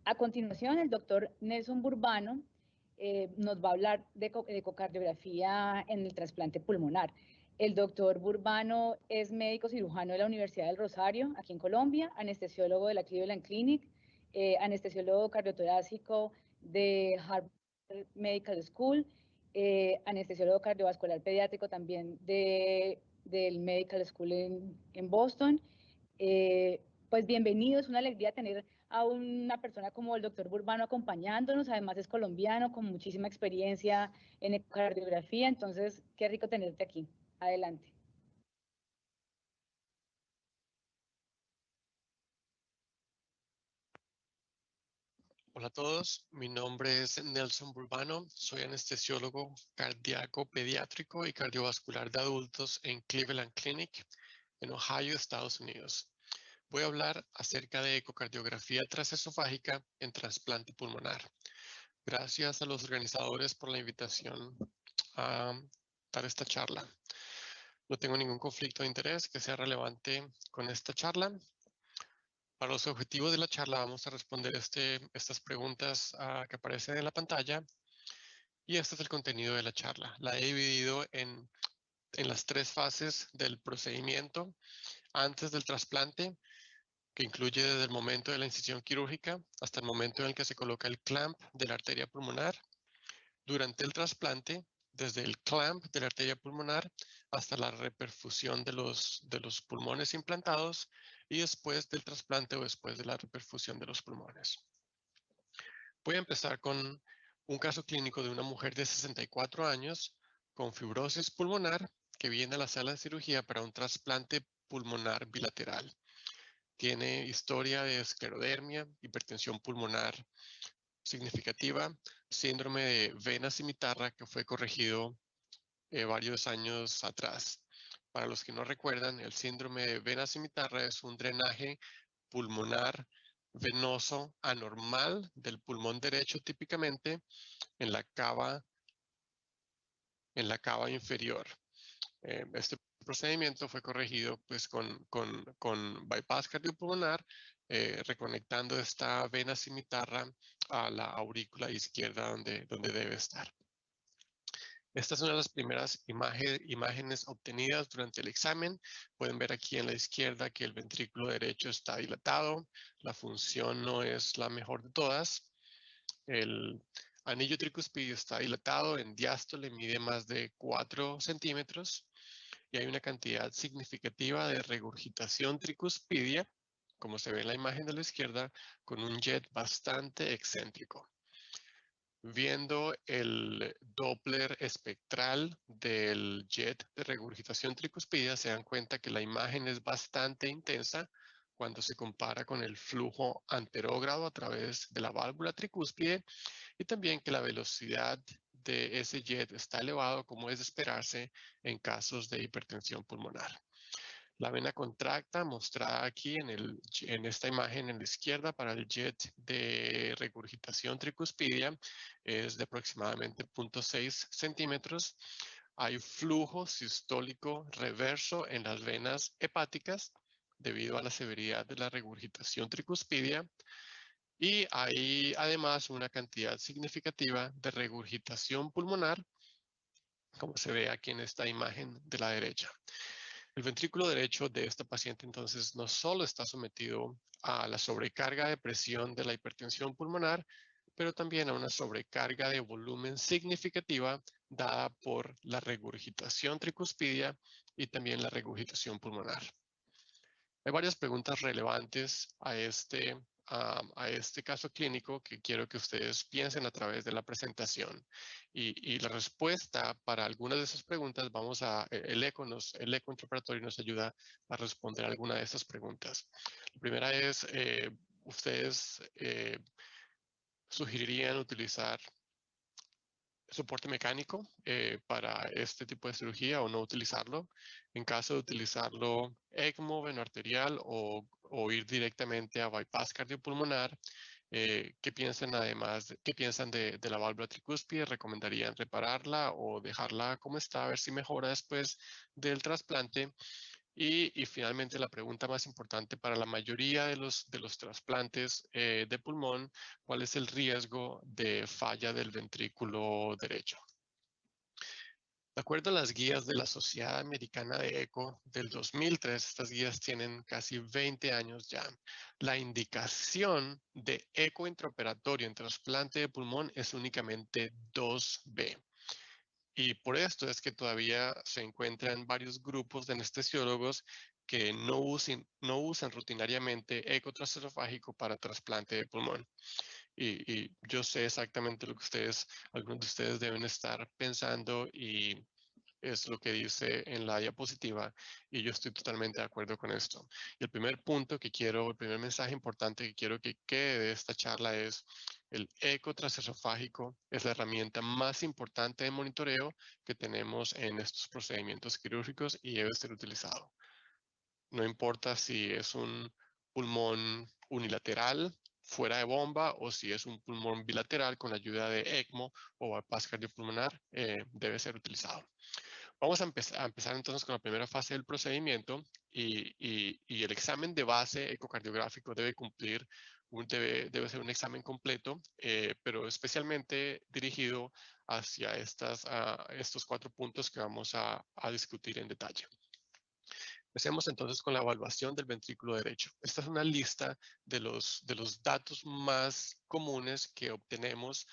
A continuación, el doctor Nelson Burbano nos va a hablar de ecocardiografía en el trasplante pulmonar. El doctor Burbano es médico cirujano de la Universidad del Rosario, aquí en Colombia, anestesiólogo de la Cleveland Clinic, anestesiólogo cardiotorácico de Harvard Medical School, anestesiólogo cardiovascular pediátrico también del Medical School en Boston. Pues bienvenido, es una alegría tener a una persona como el doctor Burbano acompañándonos, además es colombiano con muchísima experiencia en ecocardiografía, entonces qué rico tenerte aquí. Adelante. Hola a todos, mi nombre es Nelson Burbano, soy anestesiólogo cardíaco pediátrico y cardiovascular de adultos en Cleveland Clinic, en Ohio, Estados Unidos. Voy a hablar acerca de ecocardiografía transesofágica en trasplante pulmonar. Gracias a los organizadores por la invitación a dar esta charla. No tengo ningún conflicto de interés que sea relevante con esta charla. Para los objetivos de la charla vamos a responder estas preguntas que aparecen en la pantalla y este es el contenido de la charla. La he dividido en las 3 fases del procedimiento antes del trasplante, que incluye desde el momento de la incisión quirúrgica hasta el momento en el que se coloca el clamp de la arteria pulmonar, durante el trasplante, desde el clamp de la arteria pulmonar hasta la reperfusión de los pulmones implantados y después del trasplante o después de la reperfusión de los pulmones. Voy a empezar con un caso clínico de una mujer de 64 años con fibrosis pulmonar que viene a la sala de cirugía para un trasplante pulmonar bilateral. Tiene historia de esclerodermia, hipertensión pulmonar significativa, síndrome de vena cimitarra que fue corregido varios años atrás. Para los que no recuerdan, el síndrome de vena cimitarra es un drenaje pulmonar venoso anormal del pulmón derecho típicamente en la cava inferior. Este procedimiento fue corregido pues, con bypass cardiopulmonar, reconectando esta vena cimitarra a la aurícula izquierda donde debe estar. Esta es una de las primeras imágenes obtenidas durante el examen. Pueden ver aquí en la izquierda que el ventrículo derecho está dilatado. La función no es la mejor de todas. El anillo tricuspidio está dilatado, en diástole mide más de 4 centímetros y hay una cantidad significativa de regurgitación tricuspidia, como se ve en la imagen de la izquierda, con un jet bastante excéntrico. Viendo el Doppler espectral del jet de regurgitación tricuspidia, se dan cuenta que la imagen es bastante intensa cuando se compara con el flujo anterógrado a través de la válvula tricúspide y también que la velocidad de ese jet está elevado como es de esperarse en casos de hipertensión pulmonar. La vena contracta, mostrada aquí en esta imagen en la izquierda para el jet de regurgitación tricuspidia, es de aproximadamente 0.6 centímetros. Hay flujo sistólico reverso en las venas hepáticas debido a la severidad de la regurgitación tricuspidia. Y hay además una cantidad significativa de regurgitación pulmonar, como se ve aquí en esta imagen de la derecha. El ventrículo derecho de esta paciente entonces no solo está sometido a la sobrecarga de presión de la hipertensión pulmonar, pero también a una sobrecarga de volumen significativa dada por la regurgitación tricuspidia y también la regurgitación pulmonar. Hay varias preguntas relevantes a este caso clínico que quiero que ustedes piensen a través de la presentación. Y la respuesta para algunas de esas preguntas, el eco intraoperatorio nos ayuda a responder alguna de esas preguntas. La primera es, ¿ustedes sugerirían utilizar soporte mecánico para este tipo de cirugía o no utilizarlo? En caso de utilizarlo, ECMO, veno arterial o ir directamente a bypass cardiopulmonar, ¿qué piensan de la válvula tricúspide? ¿Recomendarían repararla o dejarla como está, a ver si mejora después del trasplante? Y finalmente, la pregunta más importante para la mayoría de los trasplantes de pulmón, ¿cuál es el riesgo de falla del ventrículo derecho? De acuerdo a las guías de la Sociedad Americana de Eco del 2003, estas guías tienen casi 20 años ya, la indicación de eco intraoperatorio en trasplante de pulmón es únicamente 2B. Y por esto es que todavía se encuentran varios grupos de anestesiólogos que no usan rutinariamente eco transesofágico para trasplante de pulmón. Y yo sé exactamente lo que algunos de ustedes deben estar pensando y es lo que dice en la diapositiva y yo estoy totalmente de acuerdo con esto. Y el primer el primer mensaje importante que quiero que quede de esta charla es el eco transesofágico es la herramienta más importante de monitoreo que tenemos en estos procedimientos quirúrgicos y debe ser utilizado. No importa si es un pulmón unilateral fuera de bomba o si es un pulmón bilateral con la ayuda de ECMO o bypass cardiopulmonar, debe ser utilizado. Vamos a empezar entonces con la primera fase del procedimiento y el examen de base ecocardiográfico debe ser un examen completo, pero especialmente dirigido hacia estos 4 puntos que vamos a discutir en detalle. Empecemos entonces con la evaluación del ventrículo derecho. Esta es una lista de los datos más comunes que obtenemos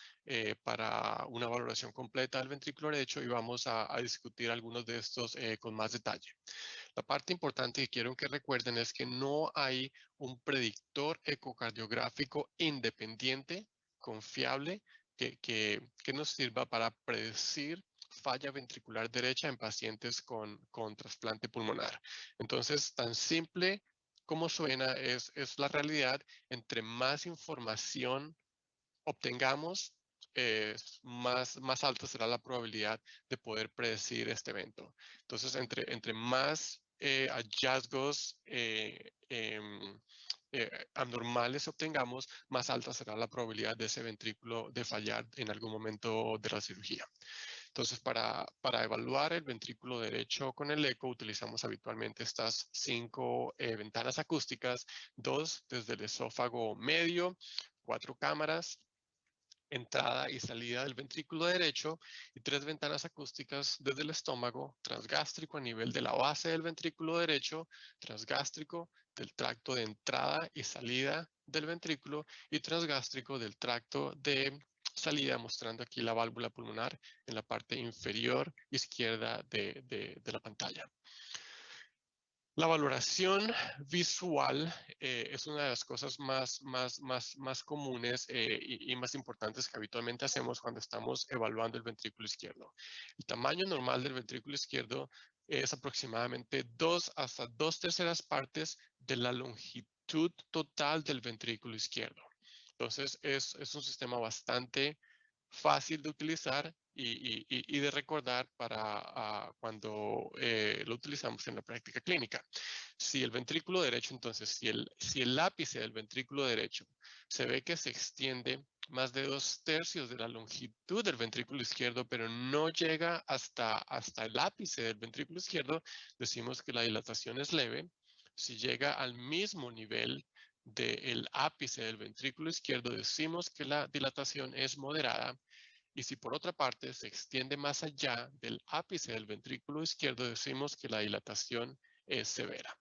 para una valoración completa del ventrículo derecho y vamos a discutir algunos de estos con más detalle. La parte importante que quiero que recuerden es que no hay un predictor ecocardiográfico independiente, confiable, que nos sirva para predecir falla ventricular derecha en pacientes con trasplante pulmonar. Entonces, tan simple como suena es la realidad. Entre más información obtengamos, más alta será la probabilidad de poder predecir este evento. Entonces, entre más hallazgos anormales obtengamos, más alta será la probabilidad de ese ventrículo de fallar en algún momento de la cirugía. Entonces, para evaluar el ventrículo derecho con el eco, utilizamos habitualmente estas 5 ventanas acústicas, 2 desde el esófago medio, 4 cámaras, entrada y salida del ventrículo derecho y 3 ventanas acústicas desde el estómago, transgástrico a nivel de la base del ventrículo derecho, transgástrico del tracto de entrada y salida del ventrículo y transgástrico del tracto de salida, mostrando aquí la válvula pulmonar en la parte inferior izquierda de la pantalla. La valoración visual es una de las cosas más comunes y más importantes que habitualmente hacemos cuando estamos evaluando el ventrículo izquierdo. El tamaño normal del ventrículo izquierdo es aproximadamente 2 hasta 2/3 partes de la longitud total del ventrículo izquierdo. Entonces, es un sistema bastante fácil de utilizar y de recordar para cuando lo utilizamos en la práctica clínica. Si el ventrículo derecho, entonces, si el ápice del ventrículo derecho se ve que se extiende más de 2/3 de la longitud del ventrículo izquierdo, pero no llega hasta el ápice del ventrículo izquierdo, decimos que la dilatación es leve. Si llega al mismo nivel del ápice del ventrículo izquierdo, decimos que la dilatación es moderada. Y si por otra parte se extiende más allá del ápice del ventrículo izquierdo, decimos que la dilatación es severa.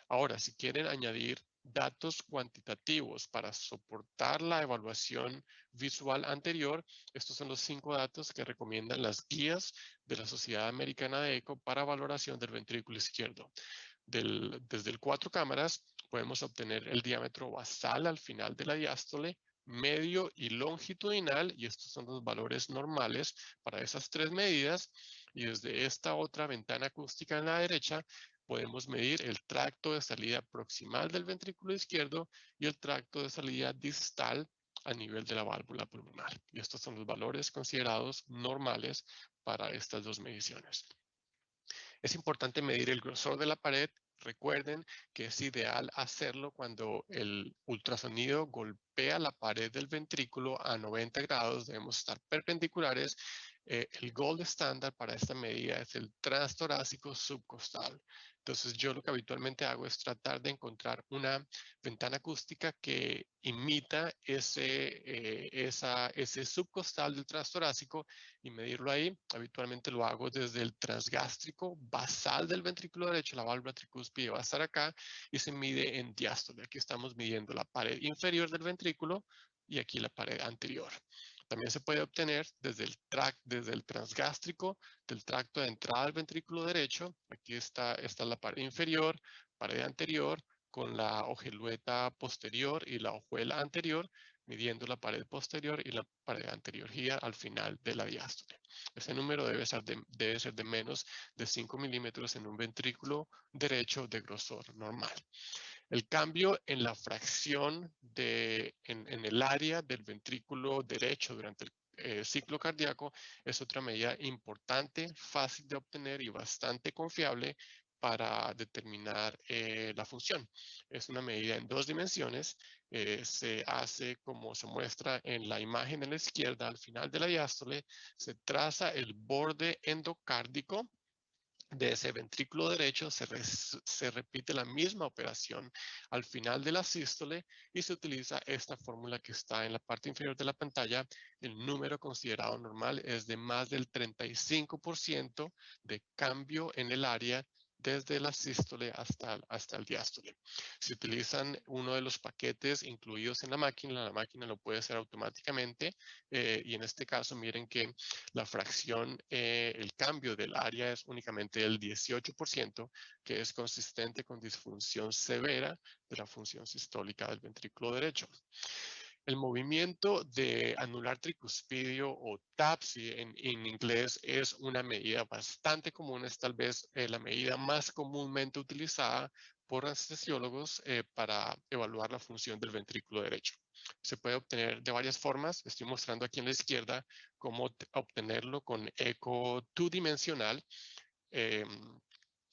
Ahora, si quieren añadir datos cuantitativos para soportar la evaluación visual anterior, estos son los 5 datos que recomiendan las guías de la Sociedad Americana de Eco para valoración del ventrículo izquierdo. Desde el 4 cámaras podemos obtener el diámetro basal al final de la diástole, medio y longitudinal, y estos son los valores normales para esas 3 medidas. Y desde esta otra ventana acústica en la derecha podemos medir el tracto de salida proximal del ventrículo izquierdo y el tracto de salida distal a nivel de la válvula pulmonar. Y estos son los valores considerados normales para estas 2 mediciones. Es importante medir el grosor de la pared. Recuerden que es ideal hacerlo cuando el ultrasonido golpea la pared del ventrículo a 90 grados. Debemos estar perpendiculares. El gold estándar para esta medida es el transtorácico subcostal. Entonces yo lo que habitualmente hago es tratar de encontrar una ventana acústica que imita ese subcostal del transtorácico y medirlo ahí. Habitualmente lo hago desde el transgástrico basal del ventrículo derecho, la válvula tricúspide va a estar acá y se mide en diástole. Aquí estamos midiendo la pared inferior del ventrículo y aquí la pared anterior. También se puede obtener desde el transgástrico del tracto de entrada del ventrículo derecho. Aquí está la pared inferior, pared anterior, con la ojelueta posterior y la hojuela anterior, midiendo la pared posterior y la pared anterior al final de la diástole. Ese número debe ser de menos de 5 milímetros en un ventrículo derecho de grosor normal. El cambio en la fracción en el área del ventrículo derecho durante el ciclo cardíaco es otra medida importante, fácil de obtener y bastante confiable para determinar la función. Es una medida en 2 dimensiones. Se hace como se muestra en la imagen en la izquierda al final de la diástole. Se traza el borde endocárdico de ese ventrículo derecho, se repite la misma operación al final de la sístole y se utiliza esta fórmula que está en la parte inferior de la pantalla. El número considerado normal es de más del 35% de cambio en el área desde la sístole hasta el diástole. Si utilizan uno de los paquetes incluidos en la máquina lo puede hacer automáticamente y en este caso miren que la fracción, el cambio del área es únicamente el 18%, que es consistente con disfunción severa de la función sistólica del ventrículo derecho. El movimiento de anular tricuspidio o TAPSI en inglés es una medida bastante común, es tal vez la medida más comúnmente utilizada por anestesiólogos para evaluar la función del ventrículo derecho. Se puede obtener de varias formas. Estoy mostrando aquí en la izquierda cómo obtenerlo con eco 2-dimensional.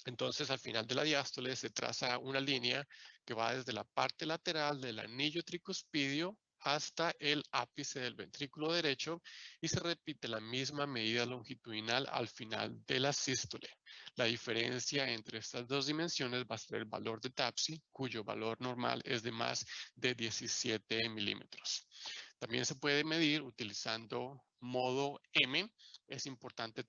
Entonces, al final de la diástole se traza una línea que va desde la parte lateral del anillo tricuspidio hasta el ápice del ventrículo derecho y se repite la misma medida longitudinal al final de la sístole. La diferencia entre estas dos dimensiones va a ser el valor de TAPSI, cuyo valor normal es de más de 17 milímetros. También se puede medir utilizando modo M. Es importante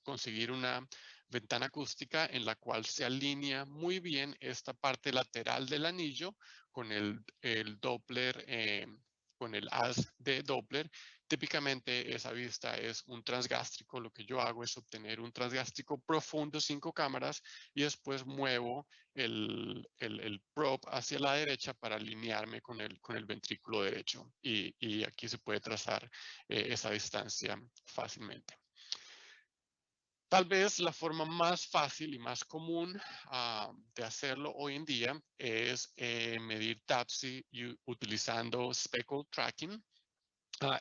conseguir una ventana acústica en la cual se alinea muy bien esta parte lateral del anillo con el Doppler, con el haz de Doppler. Típicamente esa vista es un transgástrico. Lo que yo hago es obtener un transgástrico profundo, 5 cámaras, y después muevo el probe hacia la derecha para alinearme con el ventrículo derecho. Y aquí se puede trazar esa distancia fácilmente. Tal vez la forma más fácil y más común de hacerlo hoy en día es medir TAPSI utilizando speckle tracking.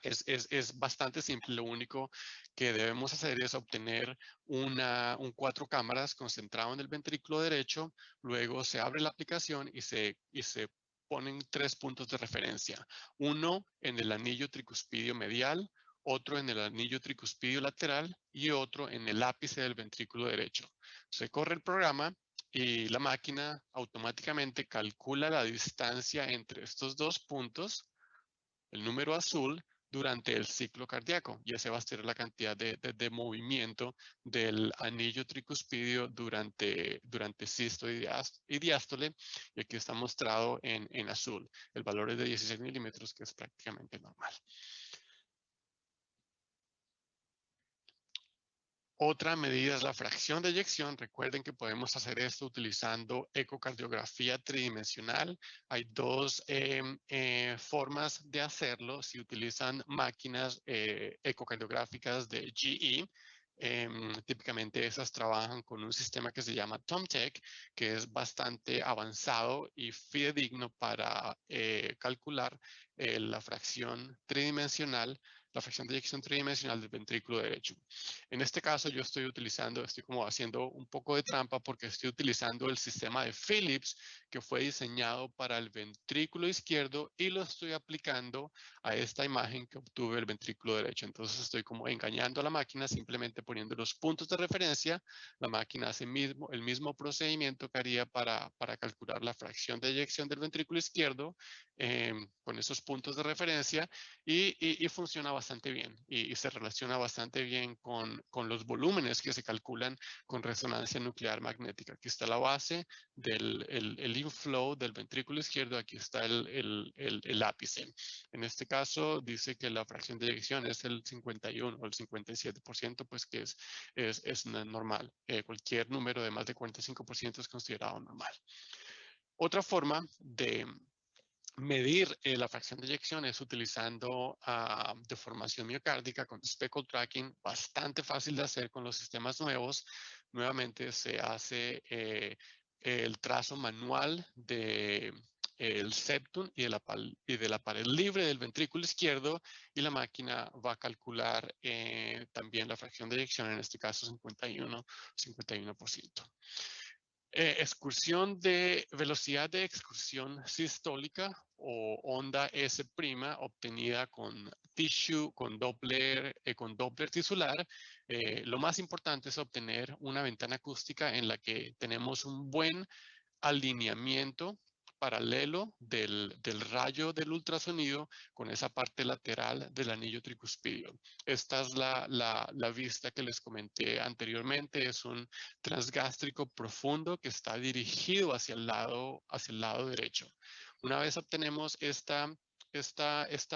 Es bastante simple. Lo único que debemos hacer es obtener un 4 cámaras concentrado en el ventrículo derecho. Luego se abre la aplicación y se ponen 3 puntos de referencia. Uno en el anillo tricuspidio medial, otro en el anillo tricuspidio lateral y otro en el ápice del ventrículo derecho. Se corre el programa y la máquina automáticamente calcula la distancia entre estos 2 puntos, el número azul, durante el ciclo cardíaco, y esa va a ser la cantidad de movimiento del anillo tricuspidio durante sístole y diástole, y aquí está mostrado en azul. El valor es de 16 milímetros, que es prácticamente normal. Otra medida es la fracción de eyección. Recuerden que podemos hacer esto utilizando ecocardiografía tridimensional. Hay 2 formas de hacerlo. Si utilizan máquinas ecocardiográficas de GE, típicamente esas trabajan con un sistema que se llama TomTec, que es bastante avanzado y fidedigno para calcular la fracción tridimensional la fracción de eyección tridimensional del ventrículo derecho. En este caso yo estoy como haciendo un poco de trampa porque estoy utilizando el sistema de Philips que fue diseñado para el ventrículo izquierdo y lo estoy aplicando a esta imagen que obtuve el ventrículo derecho. Entonces estoy como engañando a la máquina simplemente poniendo los puntos de referencia. La máquina hace el mismo procedimiento que haría para calcular la fracción de eyección del ventrículo izquierdo con esos puntos de referencia y funciona bastante bien y se relaciona bastante bien con los volúmenes que se calculan con resonancia nuclear magnética. Aquí está la base del el inflow del ventrículo izquierdo, aquí está el ápice. En este caso dice que la fracción de eyección es el 51 o el 57%, pues que es normal. Cualquier número de más de 45% es considerado normal. Otra forma de medir la fracción de eyección es utilizando deformación miocárdica con speckle tracking, bastante fácil de hacer con los sistemas nuevos. Nuevamente se hace el trazo manual de el septum y de la pared libre del ventrículo izquierdo y la máquina va a calcular también la fracción de eyección, en este caso 51%. Excursión de velocidad de excursión sistólica o onda S' obtenida con tissue, con Doppler tisular. Lo más importante es obtener una ventana acústica en la que tenemos un buen alineamiento paralelo del rayo del ultrasonido con esa parte lateral del anillo tricuspidio. Esta es la vista que les comenté anteriormente. Es un transgástrico profundo que está dirigido hacia el lado derecho. Una vez obtenemos esta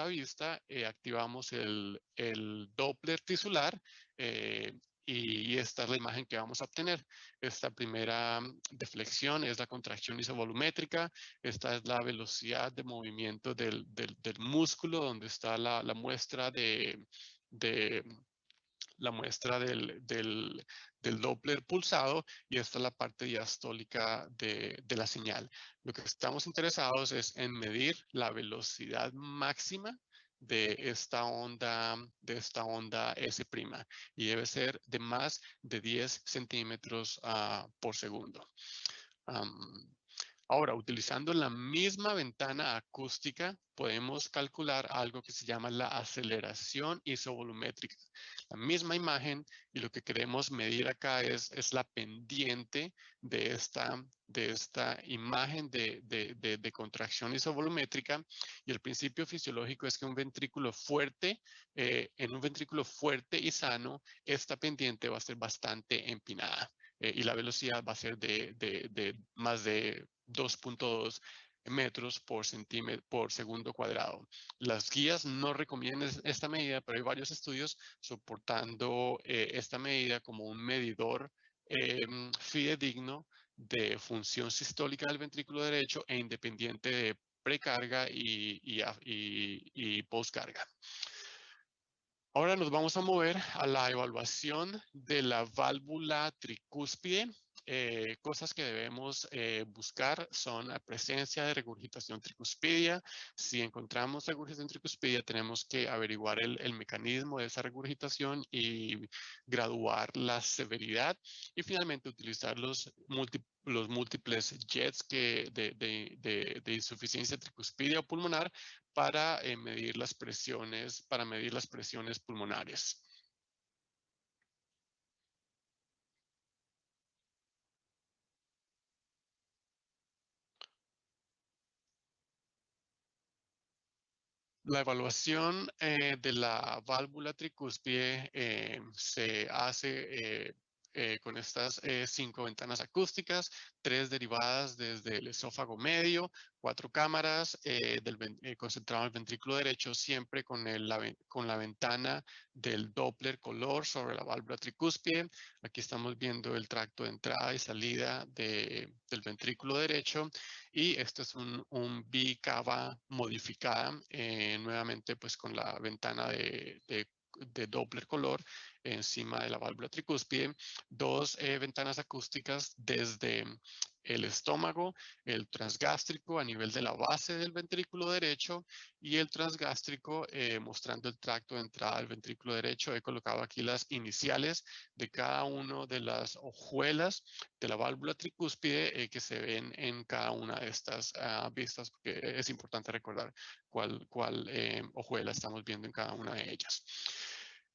vista, activamos el Doppler tisular y esta es la imagen que vamos a obtener. Esta primera deflexión es la contracción isovolumétrica. Esta es la velocidad de movimiento del músculo, donde está la muestra del Doppler pulsado, y esta es la parte diastólica de la señal. Lo que estamos interesados es en medir la velocidad máxima de esta onda S', y debe ser de más de 10 centímetros por segundo. Ahora, utilizando la misma ventana acústica, podemos calcular algo que se llama la aceleración isovolumétrica. La misma imagen, y lo que queremos medir acá es la pendiente de esta imagen de contracción isovolumétrica. Y el principio fisiológico es que en un ventrículo fuerte y sano, esta pendiente va a ser bastante empinada. Y la velocidad va a ser de más de 2.2 metros por segundo cuadrado. Las guías no recomiendan esta medida, pero hay varios estudios soportando esta medida como un medidor fidedigno de función sistólica del ventrículo derecho e independiente de precarga y postcarga. Ahora nos vamos a mover a la evaluación de la válvula tricúspide. Cosas que debemos buscar son la presencia de regurgitación tricuspidia. Si encontramos regurgitación tricuspidia, tenemos que averiguar el mecanismo de esa regurgitación y graduar la severidad. Y finalmente utilizar los múltiples jets de insuficiencia tricuspidia o pulmonar para medir las presiones pulmonares. La evaluación de la válvula tricúspide se hace con estas 5 ventanas acústicas, 3 derivadas desde el esófago medio, 4 cámaras concentrado en el ventrículo derecho, siempre con la ventana del Doppler color sobre la válvula tricúspide. Aquí estamos viendo el tracto de entrada y salida del ventrículo derecho, y esto es un bicava modificada, nuevamente pues con la ventana de Doppler color encima de la válvula tricúspide, 2 ventanas acústicas desde el estómago, el transgástrico a nivel de la base del ventrículo derecho y el transgástrico mostrando el tracto de entrada al ventrículo derecho. He colocado aquí las iniciales de cada una de las hojuelas de la válvula tricúspide que se ven en cada una de estas vistas, porque es importante recordar cuál hojuela estamos viendo en cada una de ellas.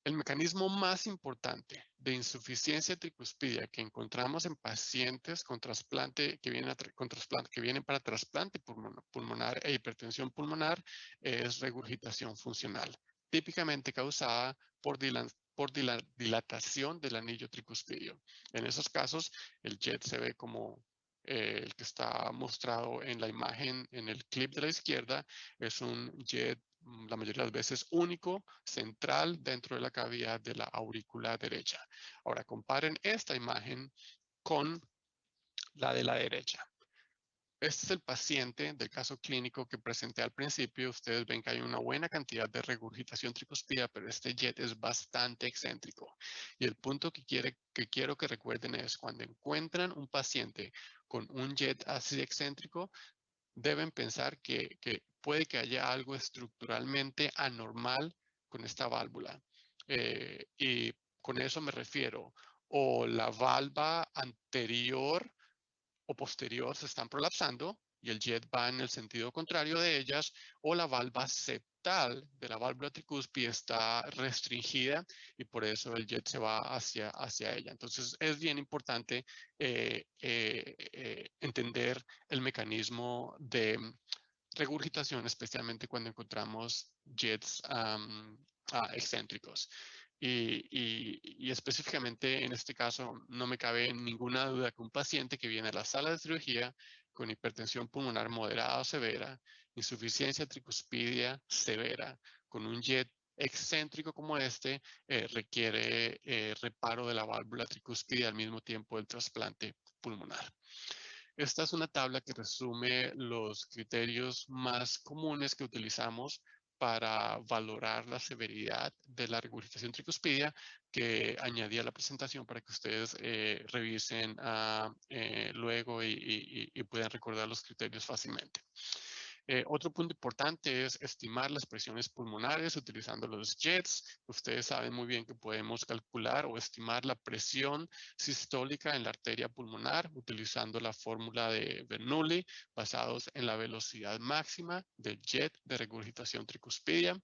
El mecanismo más importante de insuficiencia tricuspidia que encontramos en pacientes con trasplante que vienen para trasplante pulmonar e hipertensión pulmonar es regurgitación funcional, típicamente causada por dilatación del anillo tricuspidio. En esos casos, el jet se ve como el que está mostrado en la imagen en el clip de la izquierda. Es un jet la mayoría de las veces único, central dentro de la cavidad de la aurícula derecha. Ahora comparen esta imagen con la de la derecha. Este es el paciente del caso clínico que presenté al principio. Ustedes ven que hay una buena cantidad de regurgitación tricuspida, pero este jet es bastante excéntrico. Y el punto que quiero que recuerden es cuando encuentran un paciente con un jet así excéntrico, deben pensar que puede que haya algo estructuralmente anormal con esta válvula. Y con eso me refiero, o la valva anterior o posterior se están prolapsando y el jet va en el sentido contrario de ellas, o la valva septal de la válvula tricúspide está restringida y por eso el jet se va hacia ella. Entonces es bien importante entender el mecanismo de regurgitación, especialmente cuando encontramos jets excéntricos. Y específicamente en este caso no me cabe ninguna duda que un paciente que viene a la sala de cirugía con hipertensión pulmonar moderada o severa, insuficiencia tricuspidia severa, con un jet excéntrico como este, requiere reparo de la válvula tricúspide al mismo tiempo del trasplante pulmonar. Esta es una tabla que resume los criterios más comunes que utilizamos para valorar la severidad de la regurgitación tricuspidia, que añadí a la presentación para que ustedes revisen luego y puedan recordar los criterios fácilmente. Otro punto importante es estimar las presiones pulmonares utilizando los jets. Ustedes saben muy bien que podemos calcular o estimar la presión sistólica en la arteria pulmonar utilizando la fórmula de Bernoulli basados en la velocidad máxima del jet de regurgitación tricuspidia.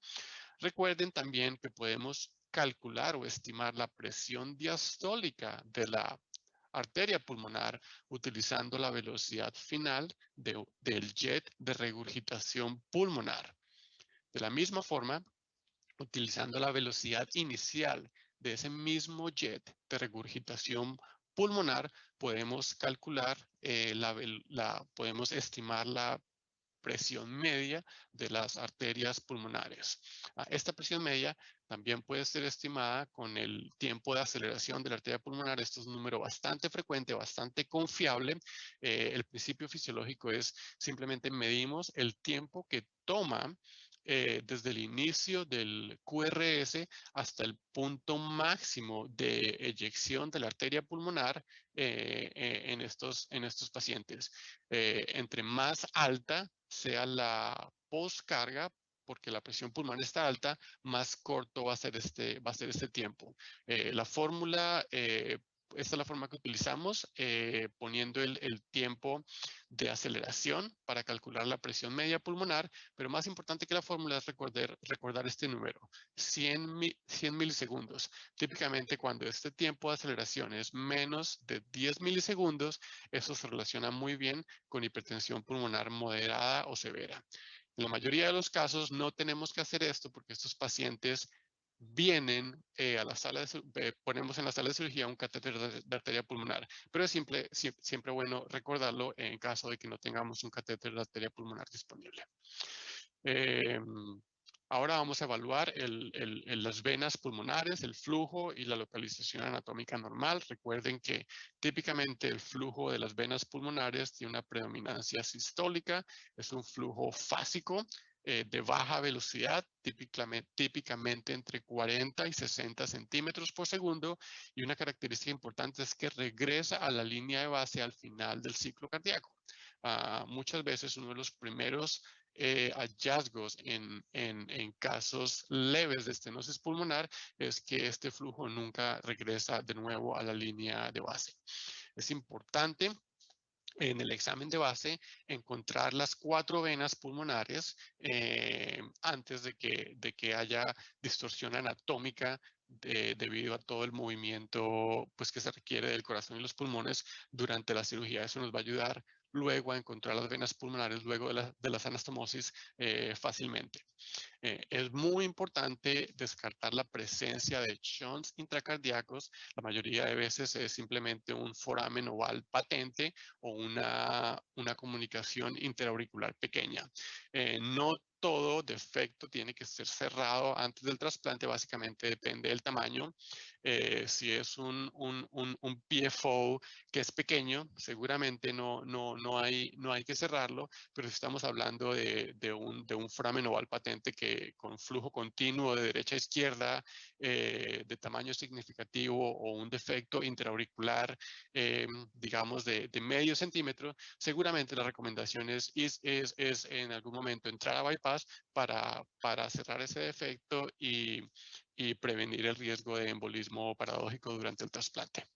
Recuerden también que podemos calcular o estimar la presión diastólica de la arteria pulmonar utilizando la velocidad final del jet de regurgitación pulmonar. De la misma forma, utilizando la velocidad inicial de ese mismo jet de regurgitación pulmonar, podemos calcular, podemos estimar la presión media de las arterias pulmonares. Esta presión media también puede ser estimada con el tiempo de aceleración de la arteria pulmonar. Esto es un número bastante frecuente, bastante confiable. El principio fisiológico es simplemente medimos el tiempo que toma desde el inicio del QRS hasta el punto máximo de eyección de la arteria pulmonar en estos pacientes. Entre más alta sea la postcarga, porque la presión pulmonar está alta, más corto va a ser este tiempo. La fórmula, esta es la forma que utilizamos, poniendo el tiempo de aceleración para calcular la presión media pulmonar, pero más importante que la fórmula es recordar este número, 100 milisegundos. Típicamente cuando este tiempo de aceleración es menos de 10 milisegundos, eso se relaciona muy bien con hipertensión pulmonar moderada o severa. En la mayoría de los casos no tenemos que hacer esto porque estos pacientes vienen a la sala ponemos en la sala de cirugía un catéter de arteria pulmonar, pero es siempre bueno recordarlo en caso de que no tengamos un catéter de arteria pulmonar disponible. Ahora vamos a evaluar las venas pulmonares, el flujo y la localización anatómica normal. Recuerden que típicamente el flujo de las venas pulmonares tiene una predominancia sistólica, es un flujo fásico. de baja velocidad, típicamente entre 40 y 60 centímetros por segundo, y una característica importante es que regresa a la línea de base al final del ciclo cardíaco. Muchas veces uno de los primeros hallazgos en casos leves de estenosis pulmonar es que este flujo nunca regresa de nuevo a la línea de base. Es importante en el examen de base encontrar las 4 venas pulmonares antes de que haya distorsión anatómica debido a todo el movimiento pues, que se requiere del corazón y los pulmones durante la cirugía. Eso nos va a ayudar luego a encontrar las venas pulmonares luego de las anastomosis fácilmente. Es muy importante descartar la presencia de shunts intracardíacos. La mayoría de veces es simplemente un foramen oval patente o una comunicación interauricular pequeña. No todo defecto tiene que ser cerrado antes del trasplante, básicamente depende del tamaño. Si es un PFO que es pequeño, seguramente no hay que cerrarlo, pero si estamos hablando de un foramen oval patente que con flujo continuo de derecha a izquierda, de tamaño significativo o un defecto interauricular, digamos, de medio centímetro, seguramente la recomendación es en algún momento entrar a bypass para cerrar ese defecto y prevenir el riesgo de embolismo paradójico durante el trasplante.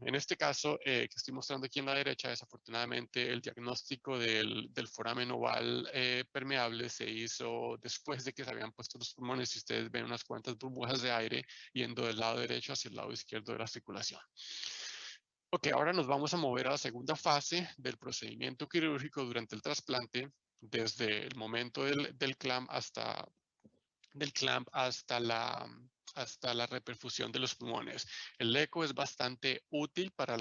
En este caso, que estoy mostrando aquí en la derecha, desafortunadamente el diagnóstico del foramen oval permeable se hizo después de que se habían puesto los pulmones y ustedes ven unas cuantas burbujas de aire yendo del lado derecho hacia el lado izquierdo de la circulación. Ok, ahora nos vamos a mover a la segunda fase del procedimiento quirúrgico durante el trasplante, desde el momento del clamp hasta la reperfusión de los pulmones. El eco es bastante útil para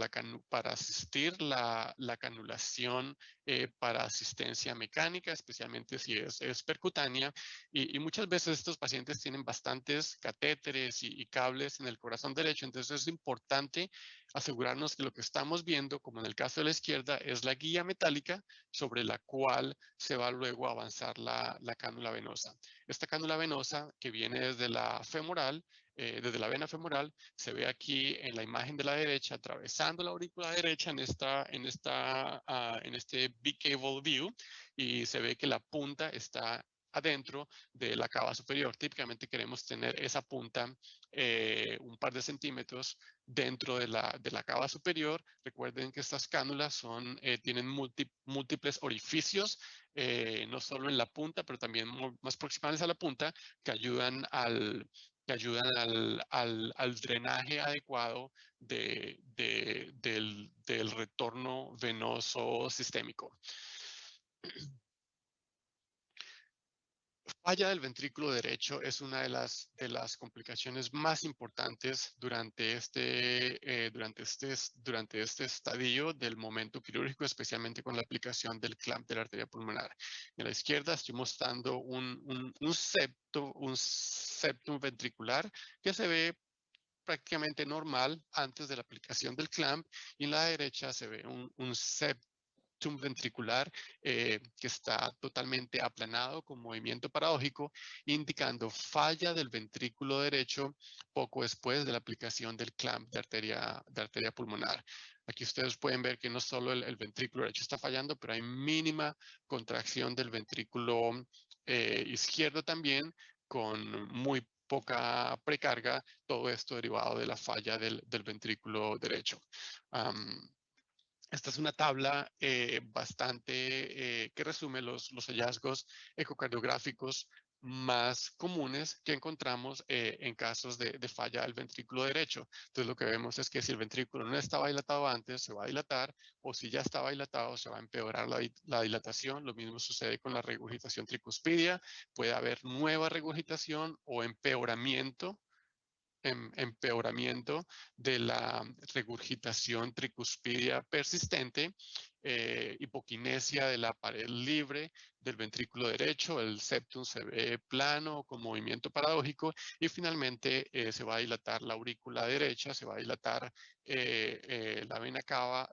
asistir la canulación para asistencia mecánica, especialmente si es percutánea. Y muchas veces estos pacientes tienen bastantes catéteres y cables en el corazón derecho, entonces es importante asegurarnos que lo que estamos viendo, como en el caso de la izquierda, es la guía metálica sobre la cual se va luego a avanzar la cánula venosa. Esta cánula venosa que viene desde la femoral, desde la vena femoral, se ve aquí en la imagen de la derecha, atravesando la aurícula derecha en este B-cable view, y se ve que la punta está adentro de la cava superior. Típicamente queremos tener esa punta un par de centímetros dentro de la cava superior. Recuerden que estas cánulas tienen múltiples orificios, no solo en la punta, pero también más proximales a la punta, que ayudan al drenaje adecuado del retorno venoso sistémico. Falla del ventrículo derecho es una de las complicaciones más importantes durante este estadio del momento quirúrgico, especialmente con la aplicación del clamp de la arteria pulmonar. En la izquierda estoy mostrando un septum ventricular que se ve prácticamente normal antes de la aplicación del clamp, y en la derecha se ve un septum ventricular que está totalmente aplanado con movimiento paradójico, indicando falla del ventrículo derecho poco después de la aplicación del clamp de arteria pulmonar. Aquí ustedes pueden ver que no solo el ventrículo derecho está fallando, pero hay mínima contracción del ventrículo izquierdo también, con muy poca precarga, todo esto derivado de la falla del ventrículo derecho. Esta es una tabla que resume los hallazgos ecocardiográficos más comunes que encontramos en casos de falla del ventrículo derecho. Entonces lo que vemos es que si el ventrículo no estaba dilatado antes, se va a dilatar, o si ya estaba dilatado, se va a empeorar la dilatación. Lo mismo sucede con la regurgitación tricuspidia. Puede haber nueva regurgitación o empeoramiento de la regurgitación tricuspidia persistente, hipoquinesia de la pared libre del ventrículo derecho, el septum se ve plano con movimiento paradójico y finalmente se va a dilatar la aurícula derecha, se va a dilatar la vena cava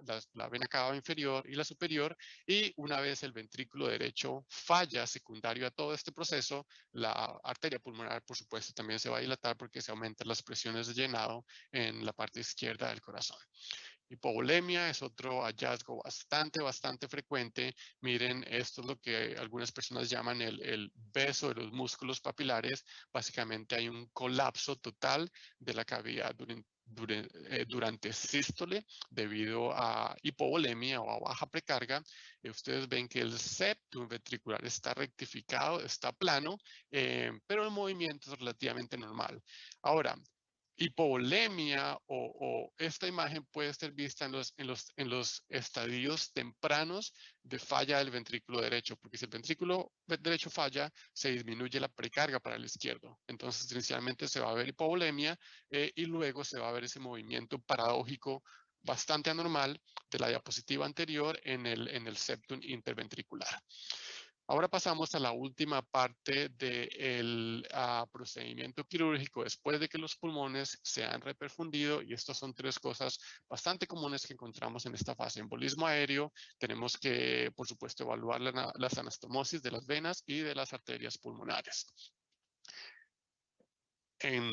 inferior y la superior, y una vez el ventrículo derecho falla secundario a todo este proceso, la arteria pulmonar, por supuesto, también se va a dilatar porque se aumentan las presiones de llenado en la parte izquierda del corazón. Hipovolemia es otro hallazgo bastante frecuente. Miren, esto es lo que algunas personas llaman el beso de los músculos papilares. Básicamente hay un colapso total de la cavidad durante sístole debido a hipovolemia o a baja precarga. Ustedes ven que el septum ventricular está rectificado, está plano, pero el movimiento es relativamente normal. Ahora, hipovolemia o esta imagen puede ser vista en los estadios tempranos de falla del ventrículo derecho, porque si el ventrículo derecho falla, se disminuye la precarga para el izquierdo. Entonces, inicialmente se va a ver hipovolemia y luego se va a ver ese movimiento paradójico bastante anormal de la diapositiva anterior en el septum interventricular. Ahora pasamos a la última parte del procedimiento quirúrgico después de que los pulmones se han reperfundido, y estas son tres cosas bastante comunes que encontramos en esta fase. Embolismo aéreo, tenemos que, por supuesto, evaluar las anastomosis de las venas y de las arterias pulmonares.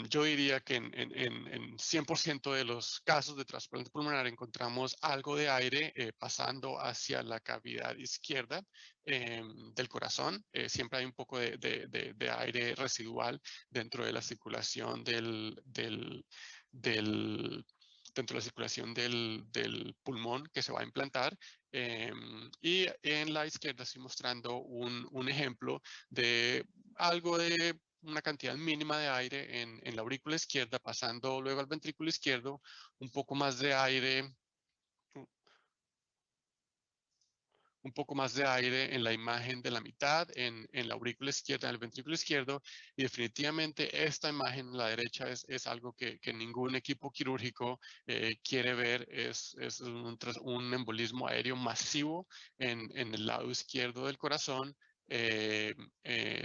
Yo diría que en 100% de los casos de trasplante pulmonar encontramos algo de aire pasando hacia la cavidad izquierda del corazón. Siempre hay un poco de aire residual dentro de la circulación dentro de la circulación del pulmón que se va a implantar. Y en la izquierda estoy mostrando un ejemplo de algo de una cantidad mínima de aire en la aurícula izquierda, pasando luego al ventrículo izquierdo, un poco más de aire en la imagen de la mitad, en la aurícula izquierda, en el ventrículo izquierdo, y definitivamente esta imagen en la derecha es algo que ningún equipo quirúrgico quiere ver. Es un embolismo aéreo masivo en el lado izquierdo del corazón,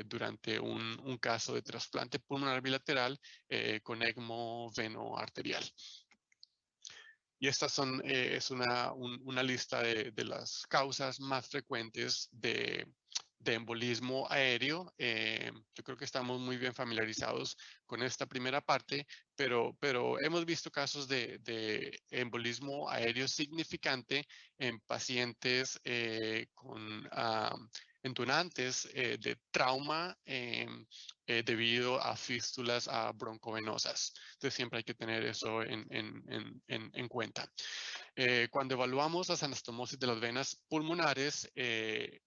durante un caso de trasplante pulmonar bilateral con ECMO veno-arterial. Y estas es una lista de las causas más frecuentes de embolismo aéreo. Yo creo que estamos muy bien familiarizados con esta primera parte, pero hemos visto casos de embolismo aéreo significante en pacientes con entonantes de trauma debido a fístulas broncovenosas. Entonces siempre hay que tener eso en cuenta. Cuando evaluamos las anastomosis de las venas pulmonares,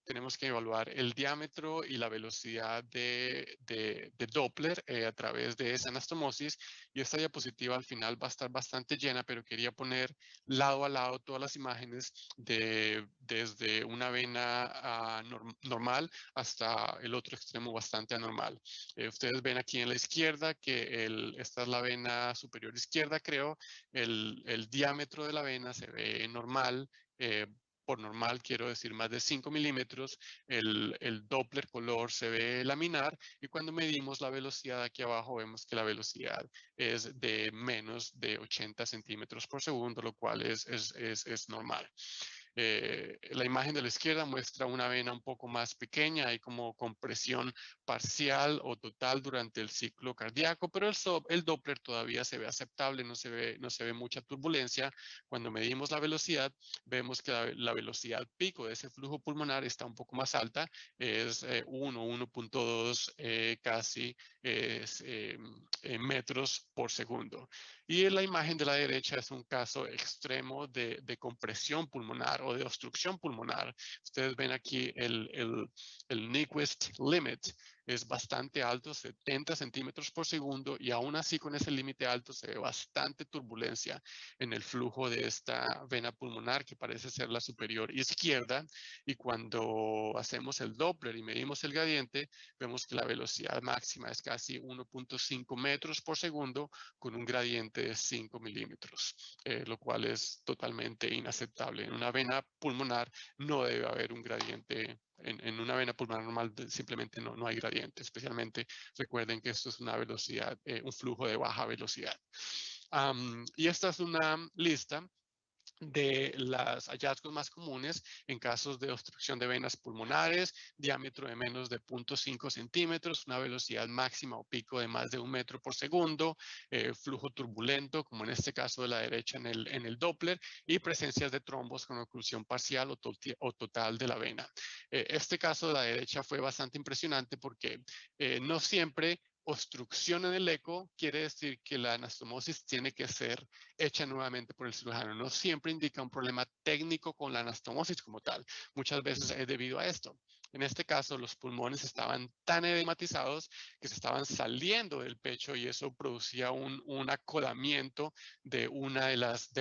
tenemos que evaluar el diámetro y la velocidad de Doppler a través de esa anastomosis, y esta diapositiva al final va a estar bastante llena, pero quería poner lado a lado todas las imágenes desde una vena normal hasta el otro extremo bastante anormal. Ustedes ven aquí en la izquierda que esta es la vena superior izquierda, creo. El diámetro de la vena se ve normal. Por normal quiero decir más de 5 milímetros. El Doppler color se ve laminar, y cuando medimos la velocidad aquí abajo vemos que la velocidad es de menos de 80 centímetros por segundo, lo cual es normal. La imagen de la izquierda muestra una vena un poco más pequeña, hay como compresión parcial o total durante el ciclo cardíaco, pero el Doppler todavía se ve aceptable, no se ve mucha turbulencia. Cuando medimos la velocidad, vemos que la velocidad pico de ese flujo pulmonar está un poco más alta, es 1.2 casi metros por segundo. Y en la imagen de la derecha es un caso extremo de compresión pulmonar o de obstrucción pulmonar. Ustedes ven aquí el Nyquist limit, es bastante alto, 70 centímetros por segundo, y aún así con ese límite alto se ve bastante turbulencia en el flujo de esta vena pulmonar, que parece ser la superior izquierda, y cuando hacemos el Doppler y medimos el gradiente, vemos que la velocidad máxima es casi 1.5 metros por segundo con un gradiente de 5 milímetros, lo cual es totalmente inaceptable. En una vena pulmonar no debe haber un gradiente. En una vena pulmonar normal simplemente no hay gradiente, especialmente recuerden que esto es una velocidad, un flujo de baja velocidad. Y esta es una lista de los hallazgos más comunes en casos de obstrucción de venas pulmonares, diámetro de menos de 0.5 centímetros, una velocidad máxima o pico de más de 1 metro por segundo, flujo turbulento, como en este caso de la derecha en el Doppler, y presencias de trombos con oclusión parcial o total de la vena. Este caso de la derecha fue bastante impresionante porque no siempre obstrucción en el eco quiere decir que la anastomosis tiene que ser hecha nuevamente por el cirujano. No siempre indica un problema técnico con la anastomosis como tal. Muchas veces es debido a esto. En este caso, los pulmones estaban tan edematizados que se estaban saliendo del pecho y eso producía un acodamiento de una de las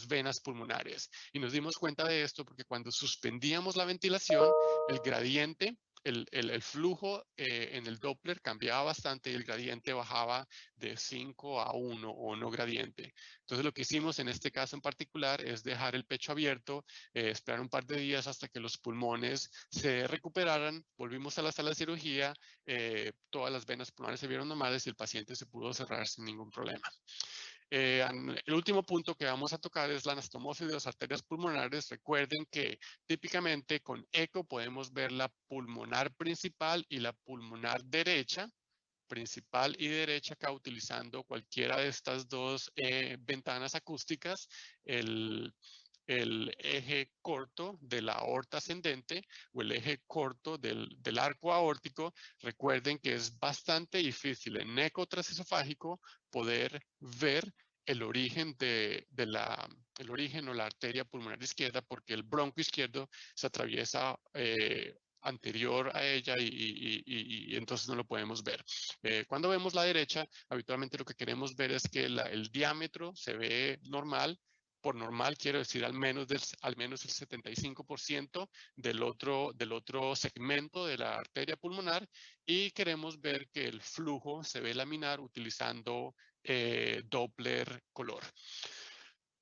venas pulmonares. Y nos dimos cuenta de esto porque cuando suspendíamos la ventilación, el gradiente, el flujo en el Doppler cambiaba bastante y el gradiente bajaba de 5 a 1 o no gradiente. Entonces lo que hicimos en este caso en particular es dejar el pecho abierto, esperar un par de días hasta que los pulmones se recuperaran, volvimos a la sala de cirugía, todas las venas pulmonares se vieron normales y el paciente se pudo cerrar sin ningún problema. El último punto que vamos a tocar es la anastomosis de las arterias pulmonares. Recuerden que típicamente con eco podemos ver la pulmonar principal y la pulmonar derecha, principal y derecha, acá utilizando cualquiera de estas dos ventanas acústicas, el eje corto de la aorta ascendente o el eje corto del arco aórtico. Recuerden que es bastante difícil en eco transesofágico poder ver el origen el origen o la arteria pulmonar izquierda, porque el bronco izquierdo se atraviesa anterior a ella y entonces no lo podemos ver. Cuando vemos la derecha, habitualmente lo que queremos ver es que el diámetro se ve normal. Por normal quiero decir al menos el 75% del otro segmento de la arteria pulmonar, y queremos ver que el flujo se ve laminar utilizando Doppler color.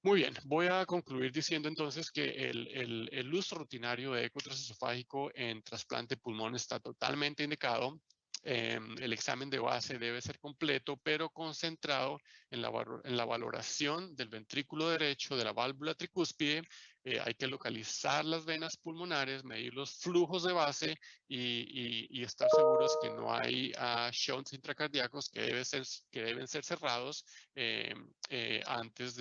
Muy bien, voy a concluir diciendo entonces que el uso rutinario de eco transesofágico en trasplante de pulmón está totalmente indicado. El examen de base debe ser completo, pero concentrado en la valoración del ventrículo derecho de la válvula tricúspide. Hay que localizar las venas pulmonares, medir los flujos de base y estar seguros que no hay shunts intracardíacos que deben ser cerrados antes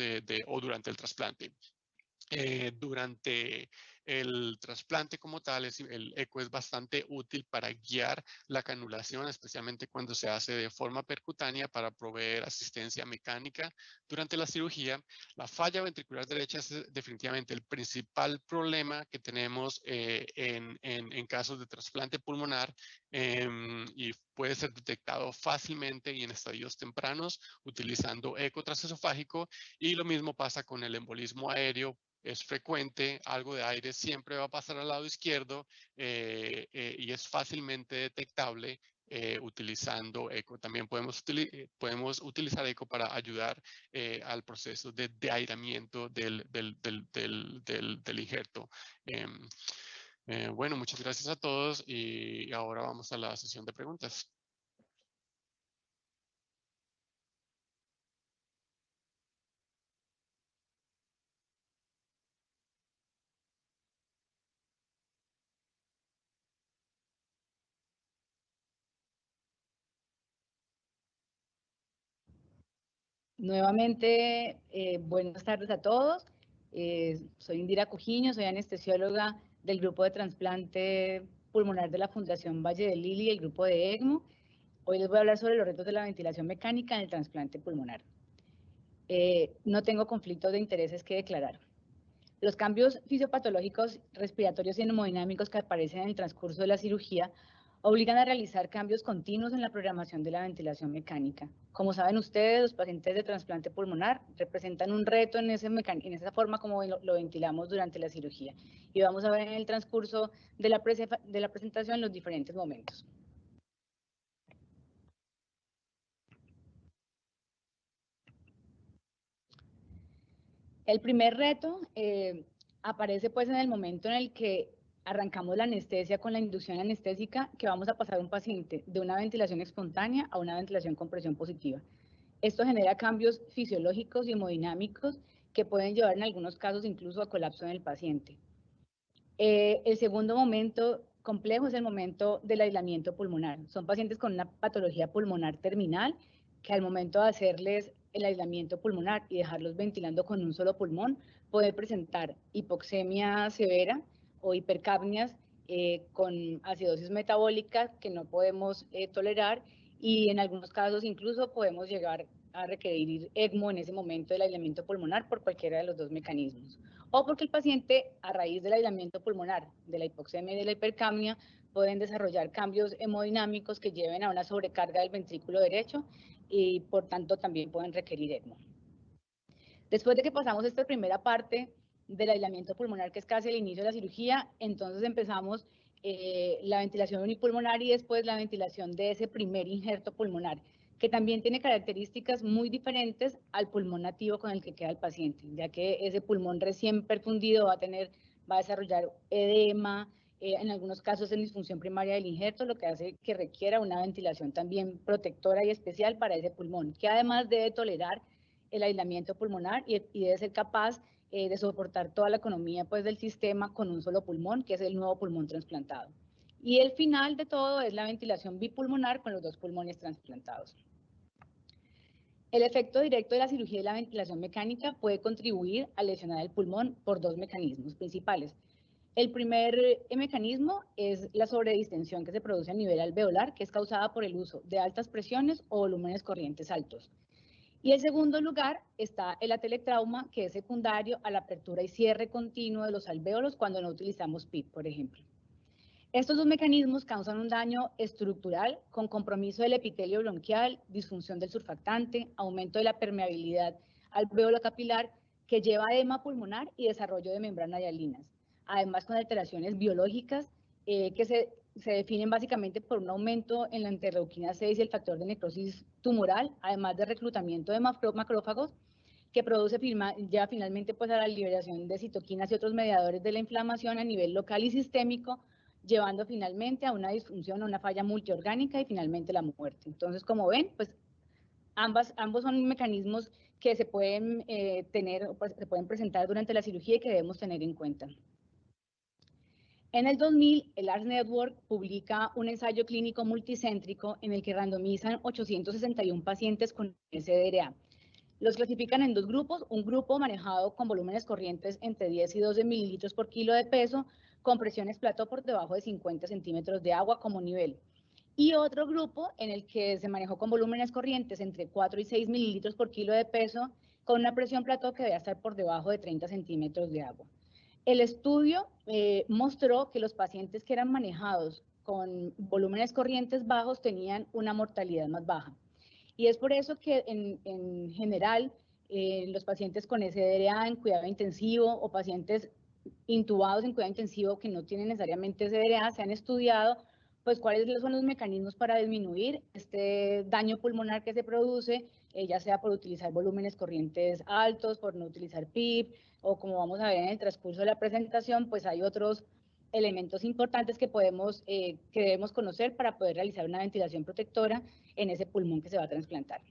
o durante el trasplante. Durante el trasplante como tal, el eco es bastante útil para guiar la canulación, especialmente cuando se hace de forma percutánea para proveer asistencia mecánica durante la cirugía. La falla ventricular derecha es definitivamente el principal problema que tenemos en casos de trasplante pulmonar y puede ser detectado fácilmente y en estadios tempranos utilizando eco transesofágico, y lo mismo pasa con el embolismo aéreo. Es frecuente, algo de aire siempre va a pasar al lado izquierdo y es fácilmente detectable utilizando eco. También podemos utilizar eco para ayudar al proceso de aireamiento del injerto. Bueno, muchas gracias a todos y ahora vamos a la sesión de preguntas. Nuevamente, buenas tardes a todos. Soy Indira Cujiño, soy anestesióloga del grupo de trasplante pulmonar de la Fundación Valle del Lili y el grupo de ECMO. Hoy les voy a hablar sobre los retos de la ventilación mecánica en el trasplante pulmonar. No tengo conflictos de intereses que declarar. Los cambios fisiopatológicos respiratorios y hemodinámicos que aparecen en el transcurso de la cirugía obligan a realizar cambios continuos en la programación de la ventilación mecánica. Como saben ustedes, los pacientes de trasplante pulmonar representan un reto en esa forma como lo ventilamos durante la cirugía. Y vamos a ver en el transcurso de la presentación los diferentes momentos. El primer reto aparece pues en el momento en el que arrancamos la anestesia con la inducción anestésica, que vamos a pasar a un paciente de una ventilación espontánea a una ventilación con presión positiva. Esto genera cambios fisiológicos y hemodinámicos que pueden llevar en algunos casos incluso a colapso en el paciente. El segundo momento complejo es el momento del aislamiento pulmonar. Son pacientes con una patología pulmonar terminal que al momento de hacerles el aislamiento pulmonar y dejarlos ventilando con un solo pulmón, puede presentar hipoxemia severa o hipercapnias con acidosis metabólica que no podemos tolerar, y en algunos casos incluso podemos llegar a requerir ECMO en ese momento del aislamiento pulmonar por cualquiera de los dos mecanismos. O porque el paciente, a raíz del aislamiento pulmonar, de la hipoxemia y de la hipercapnia, pueden desarrollar cambios hemodinámicos que lleven a una sobrecarga del ventrículo derecho y por tanto también pueden requerir ECMO. Después de que pasamos esta primera parte del aislamiento pulmonar, que es casi el inicio de la cirugía, entonces empezamos la ventilación unipulmonar y después la ventilación de ese primer injerto pulmonar, que también tiene características muy diferentes al pulmón nativo con el que queda el paciente, ya que ese pulmón recién perfundido va a desarrollar edema, en algunos casos en disfunción primaria del injerto, lo que hace que requiera una ventilación también protectora y especial para ese pulmón, que además debe tolerar el aislamiento pulmonar y debe ser capaz de soportar toda la economía pues, del sistema con un solo pulmón, que es el nuevo pulmón trasplantado. Y el final de todo es la ventilación bipulmonar con los dos pulmones trasplantados. El efecto directo de la cirugía y la ventilación mecánica puede contribuir a lesionar el pulmón por dos mecanismos principales. El primer mecanismo es la sobredistensión que se produce a nivel alveolar, que es causada por el uso de altas presiones o volúmenes corrientes altos. Y en segundo lugar está el atelectrauma, que es secundario a la apertura y cierre continuo de los alvéolos cuando no utilizamos PIP, por ejemplo. Estos dos mecanismos causan un daño estructural con compromiso del epitelio bronquial, disfunción del surfactante, aumento de la permeabilidad alvéolo capilar, que lleva a edema pulmonar y desarrollo de membranas hialinas. Además, con alteraciones biológicas que se definen básicamente por un aumento en la interleuquina 6 y el factor de necrosis tumoral, además de reclutamiento de macrófagos, que lleva finalmente pues, a la liberación de citoquinas y otros mediadores de la inflamación a nivel local y sistémico, llevando finalmente a una disfunción, a una falla multiorgánica y finalmente la muerte. Entonces, como ven, pues ambos son mecanismos que se pueden se pueden presentar durante la cirugía y que debemos tener en cuenta. En el 2000, el ARS Network publica un ensayo clínico multicéntrico en el que randomizan 861 pacientes con SDRA. Los clasifican en dos grupos, un grupo manejado con volúmenes corrientes entre 10 y 12 mililitros por kilo de peso, con presiones plató por debajo de 50 centímetros de agua como nivel. Y otro grupo en el que se manejó con volúmenes corrientes entre 4 y 6 mililitros por kilo de peso, con una presión plató que debe estar por debajo de 30 centímetros de agua. El estudio mostró que los pacientes que eran manejados con volúmenes corrientes bajos tenían una mortalidad más baja. Y es por eso que en general los pacientes con SDRA en cuidado intensivo o pacientes intubados en cuidado intensivo que no tienen necesariamente SDRA se han estudiado pues cuáles son los mecanismos para disminuir este daño pulmonar que se produce, ya sea por utilizar volúmenes corrientes altos, por no utilizar PIP, o como vamos a ver en el transcurso de la presentación, pues hay otros elementos importantes que debemos conocer para poder realizar una ventilación protectora en ese pulmón que se va a trasplantar.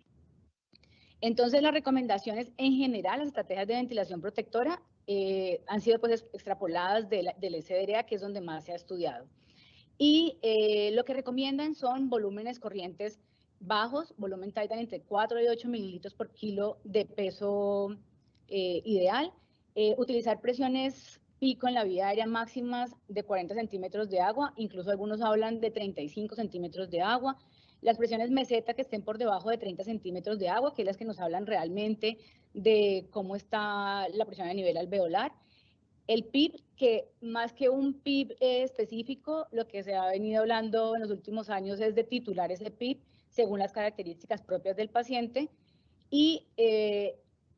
Entonces, las recomendaciones en general, las estrategias de ventilación protectora han sido pues extrapoladas del SDRA, que es donde más se ha estudiado. Y lo que recomiendan son volúmenes corrientes bajos, volumen Titan entre 4 y 8 mililitros por kilo de peso ideal, utilizar presiones pico en la vía aérea máximas de 40 centímetros de agua, incluso algunos hablan de 35 centímetros de agua, las presiones meseta que estén por debajo de 30 centímetros de agua, que es las que nos hablan realmente de cómo está la presión a nivel alveolar, El PIB, que más que un PIB específico, lo que se ha venido hablando en los últimos años es de titular ese PIB según las características propias del paciente, y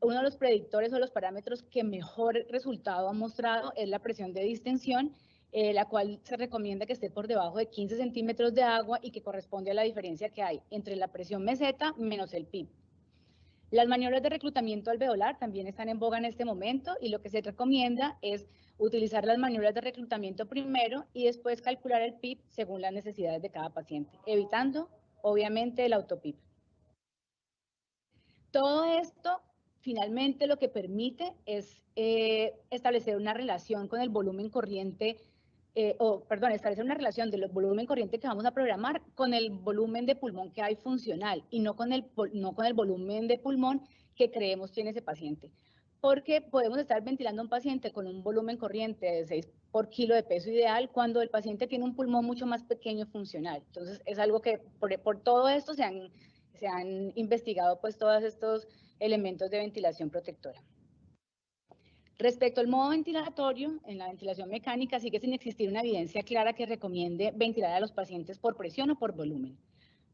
uno de los predictores o los parámetros que mejor resultado ha mostrado es la presión de distensión, la cual se recomienda que esté por debajo de 15 centímetros de agua y que corresponde a la diferencia que hay entre la presión meseta menos el PIB. Las maniobras de reclutamiento alveolar también están en boga en este momento, y lo que se recomienda es utilizar las maniobras de reclutamiento primero y después calcular el PIB según las necesidades de cada paciente, evitando obviamente el auto-PIB. Todo esto finalmente lo que permite es establecer una relación con el volumen corriente, establecer una relación del volumen corriente que vamos a programar con el volumen de pulmón que hay funcional, y no con el volumen de pulmón que creemos tiene ese paciente. Porque podemos estar ventilando a un paciente con un volumen corriente de 6 por kilo de peso ideal cuando el paciente tiene un pulmón mucho más pequeño funcional. Entonces es algo que por todo esto se han investigado pues todos estos elementos de ventilación protectora. Respecto al modo ventilatorio, en la ventilación mecánica sigue sin existir una evidencia clara que recomiende ventilar a los pacientes por presión o por volumen.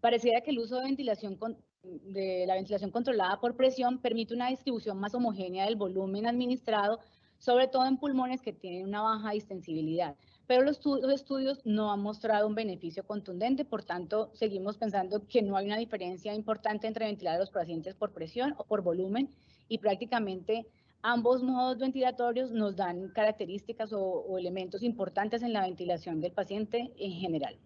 Pareciera que el uso de la ventilación controlada por presión permite una distribución más homogénea del volumen administrado, sobre todo en pulmones que tienen una baja distensibilidad. Pero los estudios no han mostrado un beneficio contundente, por tanto, seguimos pensando que no hay una diferencia importante entre ventilar a los pacientes por presión o por volumen, y prácticamente ambos modos ventilatorios nos dan características o elementos importantes en la ventilación del paciente en general.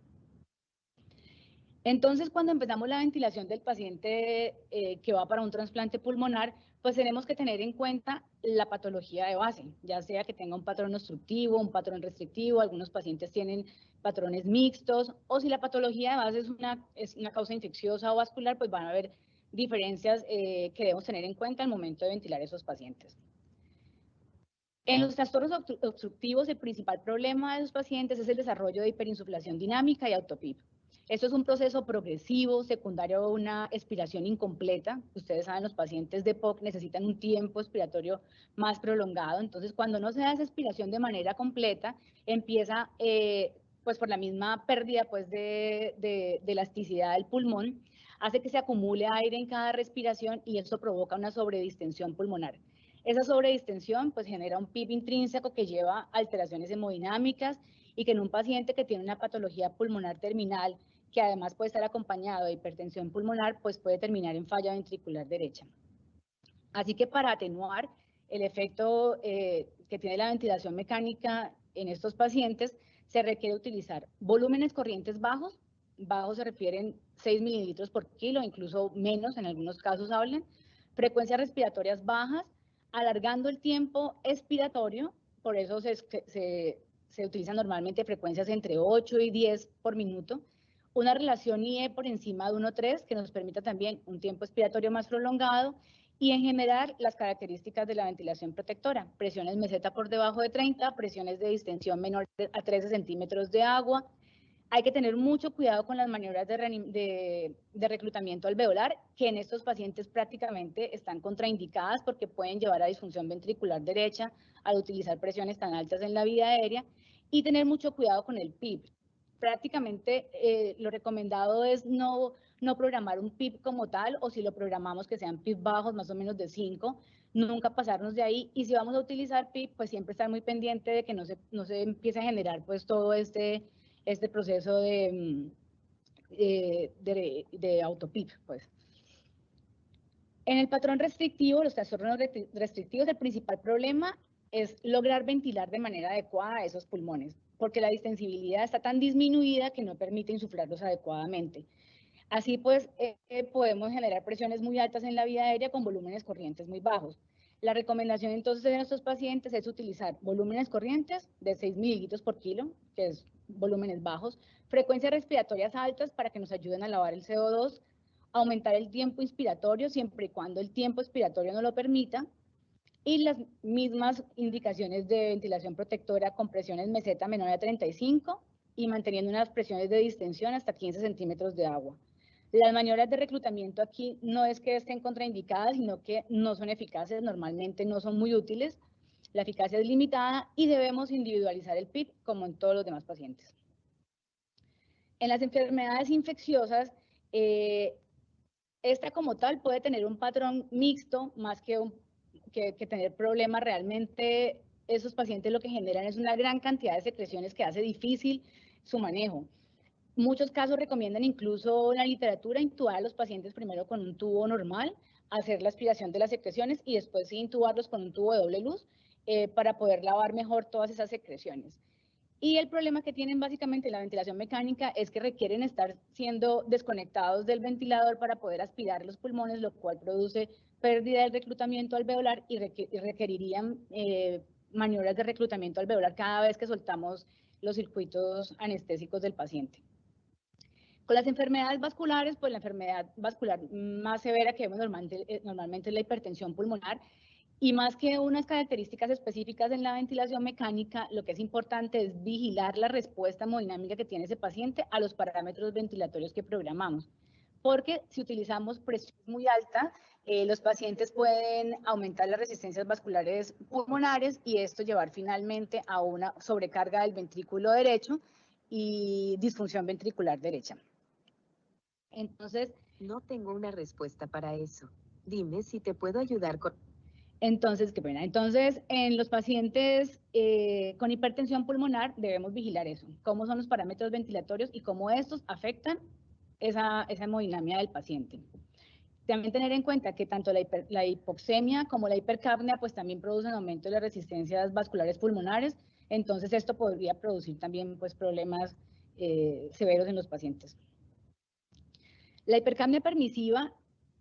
Entonces, cuando empezamos la ventilación del paciente que va para un trasplante pulmonar, pues tenemos que tener en cuenta la patología de base, ya sea que tenga un patrón obstructivo, un patrón restrictivo, algunos pacientes tienen patrones mixtos, o si la patología de base es una causa infecciosa o vascular, pues van a haber diferencias que debemos tener en cuenta al momento de ventilar a esos pacientes. En los trastornos obstructivos, el principal problema de los pacientes es el desarrollo de hiperinsuflación dinámica y auto-PIB. Esto es un proceso progresivo, secundario a una expiración incompleta. Ustedes saben, los pacientes de POC necesitan un tiempo expiratorio más prolongado. Entonces, cuando no se da esa expiración de manera completa, empieza, pues por la misma pérdida pues, de elasticidad del pulmón, hace que se acumule aire en cada respiración, y eso provoca una sobredistensión pulmonar. Esa sobredistensión pues genera un PIB intrínseco que lleva alteraciones hemodinámicas, y que en un paciente que tiene una patología pulmonar terminal, que además puede estar acompañado de hipertensión pulmonar, pues puede terminar en falla ventricular derecha. Así que para atenuar el efecto que tiene la ventilación mecánica en estos pacientes, se requiere utilizar volúmenes corrientes bajos. Bajos se refieren 6 mililitros por kilo, incluso menos en algunos casos hablan. Frecuencias respiratorias bajas, alargando el tiempo expiratorio, por eso se utilizan normalmente frecuencias entre 8 y 10 por minuto. Una relación IE por encima de 1,3 que nos permita también un tiempo expiratorio más prolongado, y en general las características de la ventilación protectora: presiones meseta por debajo de 30, presiones de distensión menor a 13 centímetros de agua. Hay que tener mucho cuidado con las maniobras de reclutamiento alveolar, que en estos pacientes prácticamente están contraindicadas porque pueden llevar a disfunción ventricular derecha al utilizar presiones tan altas en la vía aérea, y tener mucho cuidado con el PIB. Prácticamente lo recomendado es no programar un PIB como tal, o si lo programamos que sean PIB bajos, más o menos de 5, nunca pasarnos de ahí, y si vamos a utilizar PIB, pues siempre estar muy pendiente de que no se empiece a generar pues todo este proceso de auto-PIB, pues. En el patrón restrictivo, los trastornos restrictivos, el principal problema es lograr ventilar de manera adecuada esos pulmones, porque la distensibilidad está tan disminuida que no permite insuflarlos adecuadamente. Así pues, podemos generar presiones muy altas en la vía aérea con volúmenes corrientes muy bajos. La recomendación entonces de nuestros pacientes es utilizar volúmenes corrientes de 6 mililitros por kilo, que es volúmenes bajos, frecuencias respiratorias altas para que nos ayuden a lavar el CO2, aumentar el tiempo inspiratorio siempre y cuando el tiempo expiratorio no lo permita, y las mismas indicaciones de ventilación protectora con presiones meseta menor a 35 y manteniendo unas presiones de distensión hasta 15 centímetros de agua. Las maniobras de reclutamiento aquí no es que estén contraindicadas, sino que no son eficaces, normalmente no son muy útiles. La eficacia es limitada y debemos individualizar el PIP como en todos los demás pacientes. En las enfermedades infecciosas, esta como tal puede tener un patrón mixto más que tener problemas. Realmente esos pacientes lo que generan es una gran cantidad de secreciones que hace difícil su manejo. Muchos casos recomiendan incluso en la literatura intubar a los pacientes primero con un tubo normal, hacer la aspiración de las secreciones y después sí intubarlos con un tubo de doble luz para poder lavar mejor todas esas secreciones. Y el problema que tienen básicamente la ventilación mecánica es que requieren estar siendo desconectados del ventilador para poder aspirar los pulmones, lo cual produce pérdida del reclutamiento alveolar y requerirían maniobras de reclutamiento alveolar cada vez que soltamos los circuitos anestésicos del paciente. Con las enfermedades vasculares, pues la enfermedad vascular más severa que vemos normalmente es la hipertensión pulmonar, y más que unas características específicas en la ventilación mecánica, lo que es importante es vigilar la respuesta hemodinámica que tiene ese paciente a los parámetros ventilatorios que programamos. Porque si utilizamos presión muy alta, los pacientes pueden aumentar las resistencias vasculares pulmonares y esto llevar finalmente a una sobrecarga del ventrículo derecho y disfunción ventricular derecha. Entonces, no tengo una respuesta para eso. Dime si te puedo ayudar con... Entonces, qué pena. Entonces, en los pacientes con hipertensión pulmonar debemos vigilar eso, cómo son los parámetros ventilatorios y cómo estos afectan esa hemodinamia del paciente. También tener en cuenta que tanto la hipoxemia como la hipercapnia pues también producen aumento de las resistencias vasculares pulmonares, entonces esto podría producir también pues problemas severos en los pacientes. La hipercapnia permisiva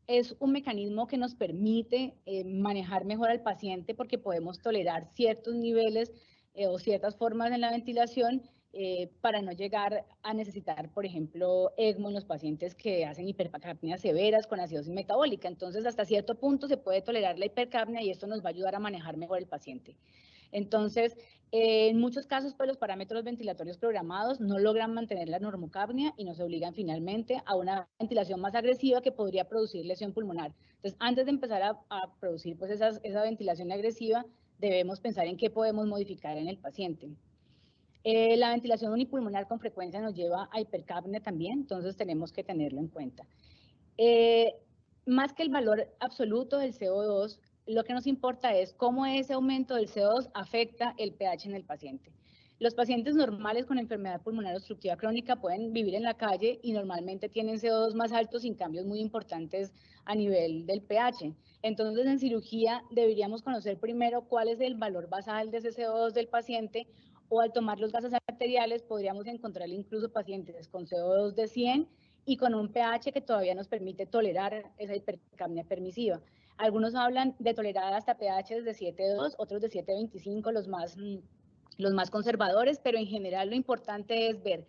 es un mecanismo que nos permite manejar mejor al paciente porque podemos tolerar ciertos niveles o ciertas formas en la ventilación para no llegar a necesitar, por ejemplo, ECMO en los pacientes que hacen hipercapnias severas con acidosis metabólica. Entonces, hasta cierto punto se puede tolerar la hipercapnia y esto nos va a ayudar a manejar mejor el paciente. Entonces, en muchos casos, pues los parámetros ventilatorios programados no logran mantener la normocapnia y nos obligan finalmente a una ventilación más agresiva que podría producir lesión pulmonar. Entonces, antes de empezar a producir pues esa ventilación agresiva, debemos pensar en qué podemos modificar en el paciente. La ventilación unipulmonar con frecuencia nos lleva a hipercapnia también, entonces tenemos que tenerlo en cuenta. Más que el valor absoluto del CO2, lo que nos importa es cómo ese aumento del CO2 afecta el pH en el paciente. Los pacientes normales con enfermedad pulmonar obstructiva crónica pueden vivir en la calle y normalmente tienen CO2 más altos sin cambios muy importantes a nivel del pH. Entonces, en cirugía deberíamos conocer primero cuál es el valor basal de ese CO2 del paciente, o al tomar los gases arteriales podríamos encontrar incluso pacientes con CO2 de 100 y con un pH que todavía nos permite tolerar esa hipercapnia permisiva. Algunos hablan de tolerar hasta pH de 7,2, otros de 7,25, los más conservadores, pero en general lo importante es ver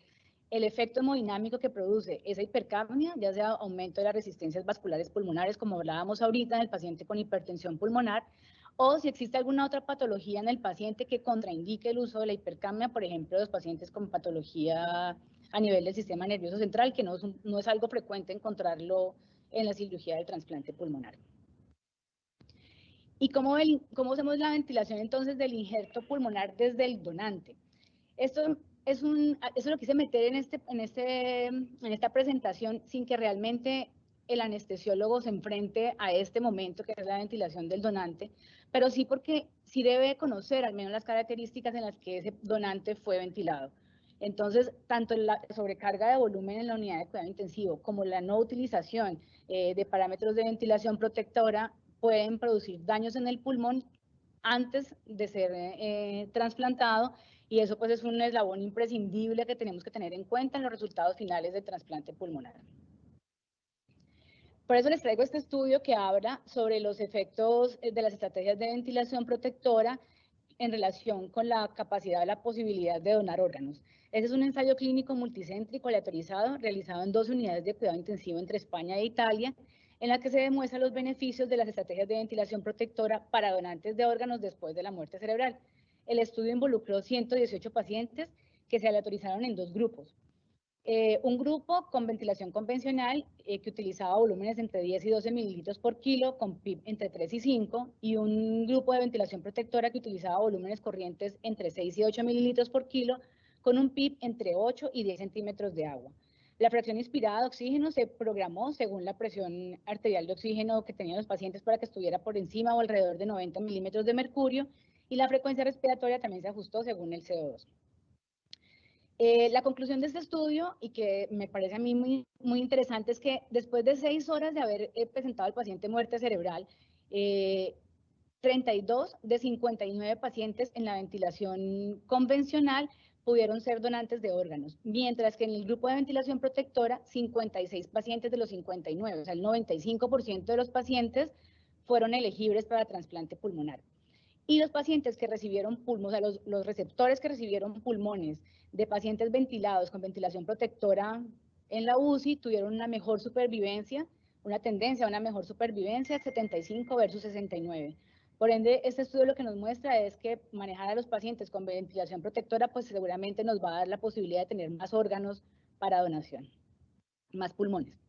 el efecto hemodinámico que produce esa hipercapnia, ya sea aumento de las resistencias vasculares pulmonares, como hablábamos ahorita en el paciente con hipertensión pulmonar, o si existe alguna otra patología en el paciente que contraindique el uso de la hipercapnia, por ejemplo, los pacientes con patología a nivel del sistema nervioso central, que no es algo frecuente encontrarlo en la cirugía del trasplante pulmonar. ¿Y cómo hacemos la ventilación entonces del injerto pulmonar desde el donante? Eso lo quise meter en esta presentación sin que realmente el anestesiólogo se enfrente a este momento que es la ventilación del donante, pero sí porque sí debe conocer al menos las características en las que ese donante fue ventilado. Entonces, tanto la sobrecarga de volumen en la unidad de cuidado intensivo como la no utilización de parámetros de ventilación protectora pueden producir daños en el pulmón antes de ser trasplantado, y eso pues es un eslabón imprescindible que tenemos que tener en cuenta en los resultados finales del trasplante pulmonar. Por eso les traigo este estudio que habla sobre los efectos de las estrategias de ventilación protectora en relación con la capacidad o la posibilidad de donar órganos. Este es un ensayo clínico multicéntrico aleatorizado realizado en 2 unidades de cuidado intensivo entre España e Italia, en la que se demuestran los beneficios de las estrategias de ventilación protectora para donantes de órganos después de la muerte cerebral. El estudio involucró 118 pacientes que se aleatorizaron en 2 grupos. Un grupo con ventilación convencional que utilizaba volúmenes entre 10 y 12 mililitros por kilo con PIB entre 3 y 5, y un grupo de ventilación protectora que utilizaba volúmenes corrientes entre 6 y 8 mililitros por kilo con un PIB entre 8 y 10 centímetros de agua. La fracción inspirada de oxígeno se programó según la presión arterial de oxígeno que tenían los pacientes para que estuviera por encima o alrededor de 90 milímetros de mercurio, y la frecuencia respiratoria también se ajustó según el CO2. La conclusión de este estudio, y que me parece a mí muy interesante, es que después de 6 horas de haber presentado al paciente muerte cerebral, 32 de 59 pacientes en la ventilación convencional pudieron ser donantes de órganos, mientras que en el grupo de ventilación protectora, 56 pacientes de los 59, o sea, el 95% de los pacientes fueron elegibles para trasplante pulmonar. Y los pacientes que recibieron pulmones, o sea, los receptores que recibieron pulmones de pacientes ventilados con ventilación protectora en la UCI tuvieron una mejor supervivencia, una tendencia a una mejor supervivencia, 75 versus 69. Por ende, este estudio lo que nos muestra es que manejar a los pacientes con ventilación protectora, pues seguramente nos va a dar la posibilidad de tener más órganos para donación, más pulmones.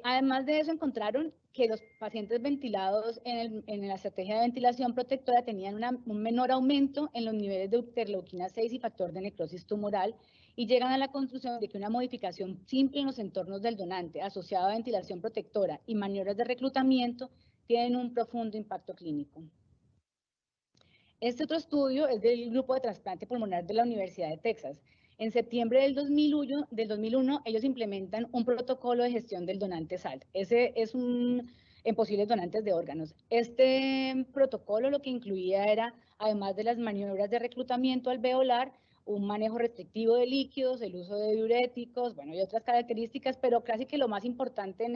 Además de eso, encontraron que los pacientes ventilados en la estrategia de ventilación protectora tenían un menor aumento en los niveles de interleuquina 6 y factor de necrosis tumoral, y llegan a la conclusión de que una modificación simple en los entornos del donante asociada a ventilación protectora y maniobras de reclutamiento tienen un profundo impacto clínico. Este otro estudio es del grupo de trasplante pulmonar de la Universidad de Texas. En septiembre del 2001, ellos implementan un protocolo de gestión del donante SALT. Ese es en posibles donantes de órganos. Este protocolo lo que incluía era, además de las maniobras de reclutamiento alveolar, un manejo restrictivo de líquidos, el uso de diuréticos, bueno, y otras características, pero casi que lo más importante en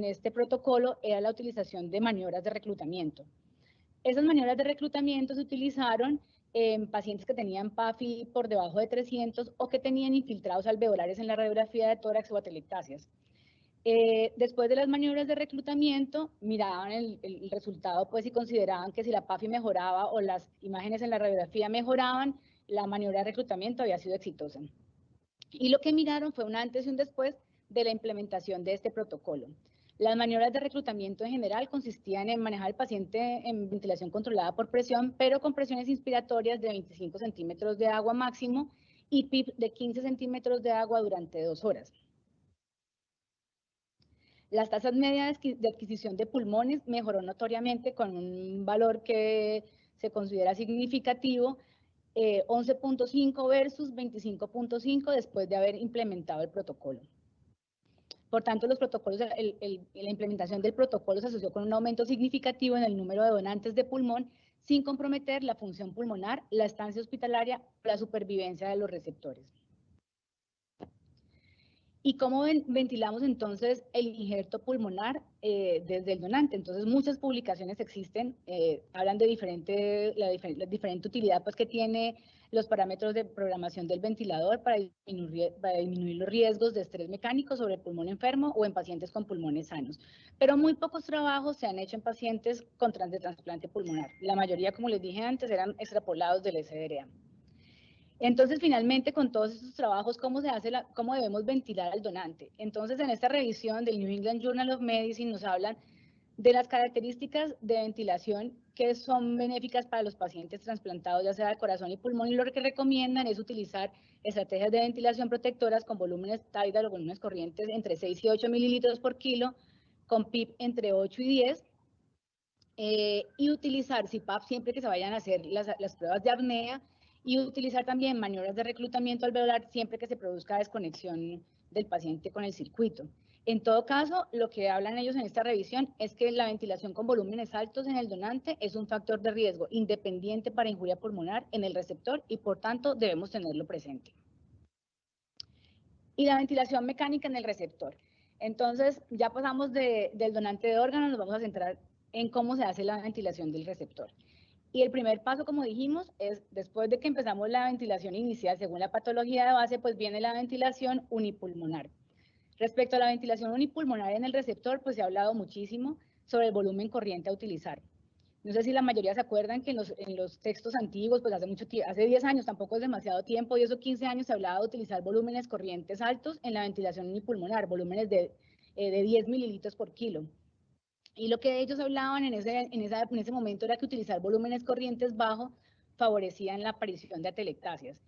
este protocolo era la utilización de maniobras de reclutamiento. Esas maniobras de reclutamiento se utilizaron en pacientes que tenían PAFI por debajo de 300 o que tenían infiltrados alveolares en la radiografía de tórax o atelectasias. Después de las maniobras de reclutamiento, miraban el resultado, pues, y consideraban que si la PAFI mejoraba o las imágenes en la radiografía mejoraban, la maniobra de reclutamiento había sido exitosa. Y lo que miraron fue un antes y un después de la implementación de este protocolo. Las maniobras de reclutamiento en general consistían en manejar al paciente en ventilación controlada por presión, pero con presiones inspiratorias de 25 centímetros de agua máximo y PIB de 15 centímetros de agua durante 2 horas. Las tasas medias de adquisición de pulmones mejoró notoriamente con un valor que se considera significativo, 11.5 versus 25.5 después de haber implementado el protocolo. Por tanto, los protocolos, la implementación del protocolo se asoció con un aumento significativo en el número de donantes de pulmón sin comprometer la función pulmonar, la estancia hospitalaria o la supervivencia de los receptores. ¿Y cómo ventilamos entonces el injerto pulmonar desde el donante? Entonces, muchas publicaciones existen, hablan de la diferente utilidad, pues, que tiene los parámetros de programación del ventilador para disminuir los riesgos de estrés mecánico sobre el pulmón enfermo o en pacientes con pulmones sanos. Pero muy pocos trabajos se han hecho en pacientes con trasplante pulmonar. La mayoría, como les dije antes, eran extrapolados del SDRA. Entonces, finalmente, con todos estos trabajos, ¿cómo debemos ventilar al donante? Entonces, en esta revisión del New England Journal of Medicine nos hablan de las características de ventilación que son benéficas para los pacientes trasplantados, ya sea de corazón y pulmón, y lo que recomiendan es utilizar estrategias de ventilación protectoras con volúmenes tidal o volúmenes corrientes entre 6 y 8 mililitros por kilo, con PIB entre 8 y 10, y utilizar CPAP siempre que se vayan a hacer las pruebas de apnea, y utilizar también maniobras de reclutamiento alveolar siempre que se produzca desconexión del paciente con el circuito. En todo caso, lo que hablan ellos en esta revisión es que la ventilación con volúmenes altos en el donante es un factor de riesgo independiente para injuria pulmonar en el receptor y por tanto debemos tenerlo presente. Y la ventilación mecánica en el receptor. Entonces, ya pasamos del donante de órganos, nos vamos a centrar en cómo se hace la ventilación del receptor. Y el primer paso, como dijimos, es después de que empezamos la ventilación inicial, según la patología de base, pues viene la ventilación unipulmonar. Respecto a la ventilación unipulmonar en el receptor, pues se ha hablado muchísimo sobre el volumen corriente a utilizar. No sé si la mayoría se acuerdan que en los textos antiguos, pues hace 10 años, tampoco es demasiado tiempo, 10 o 15 años se hablaba de utilizar volúmenes corrientes altos en la ventilación unipulmonar, volúmenes de 10 mililitros por kilo. Y lo que ellos hablaban en ese momento era que utilizar volúmenes corrientes bajos favorecían la aparición de atelectasias.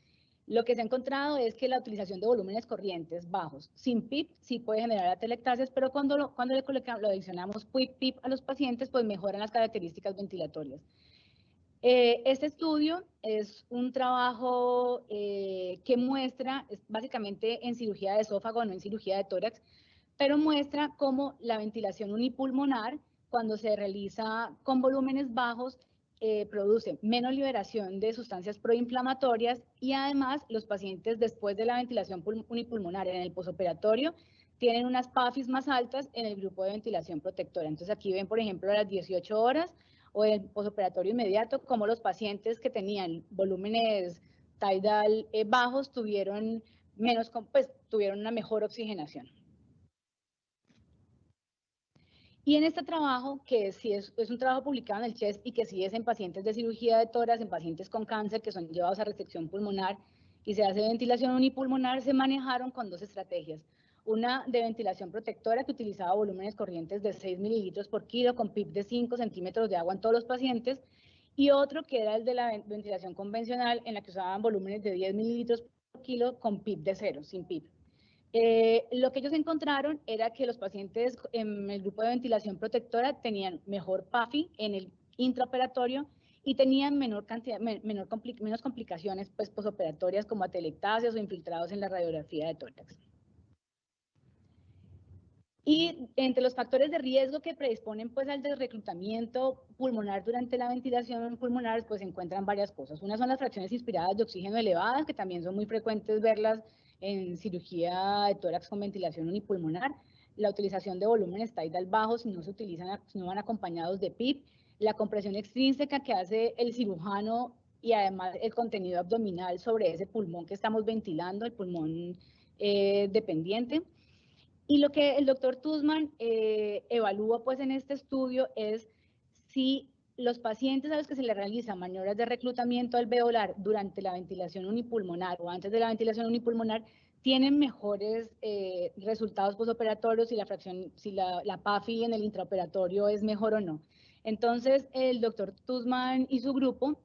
Lo que se ha encontrado es que la utilización de volúmenes corrientes bajos sin PIP sí puede generar atelectasias, pero cuando lo adicionamos PIP a los pacientes, pues mejoran las características ventilatorias. Este estudio es un trabajo que muestra, básicamente en cirugía de esófago, no en cirugía de tórax, pero muestra cómo la ventilación unipulmonar, cuando se realiza con volúmenes bajos, produce menos liberación de sustancias proinflamatorias y además los pacientes después de la ventilación unipulmonar en el posoperatorio tienen unas PAFIs más altas en el grupo de ventilación protectora. Entonces aquí ven, por ejemplo, a las 18 horas o el posoperatorio inmediato, como los pacientes que tenían volúmenes tidal bajos tuvieron una mejor oxigenación. Y en este trabajo, que sí es un trabajo publicado en el CHEST y que sí es en pacientes de cirugía de tórax, en pacientes con cáncer que son llevados a resección pulmonar y se hace ventilación unipulmonar, se manejaron con dos estrategias. Una de ventilación protectora que utilizaba volúmenes corrientes de 6 mililitros por kilo con PIP de 5 centímetros de agua en todos los pacientes, y otro que era el de la ventilación convencional en la que usaban volúmenes de 10 mililitros por kilo con PIP de 0, sin PIP. Lo que ellos encontraron era que los pacientes en el grupo de ventilación protectora tenían mejor PAFI en el intraoperatorio y tenían menos complicaciones pues, posoperatorias como atelectasias o infiltrados en la radiografía de tórax. Y entre los factores de riesgo que predisponen pues, al desreclutamiento pulmonar durante la ventilación pulmonar, pues se encuentran varias cosas. Una son las fracciones inspiradas de oxígeno elevadas, que también son muy frecuentes verlas en cirugía de tórax con ventilación unipulmonar, la utilización de volúmenes tidal bajos si no van acompañados de PIP, la compresión extrínseca que hace el cirujano y además el contenido abdominal sobre ese pulmón que estamos ventilando, el pulmón dependiente. Y lo que el doctor Tuzman evalúa pues en este estudio es si los pacientes a los que se les realizan maniobras de reclutamiento alveolar durante la ventilación unipulmonar o antes de la ventilación unipulmonar tienen mejores resultados postoperatorios, si la PAFI en el intraoperatorio es mejor o no. Entonces, el doctor Tuzman y su grupo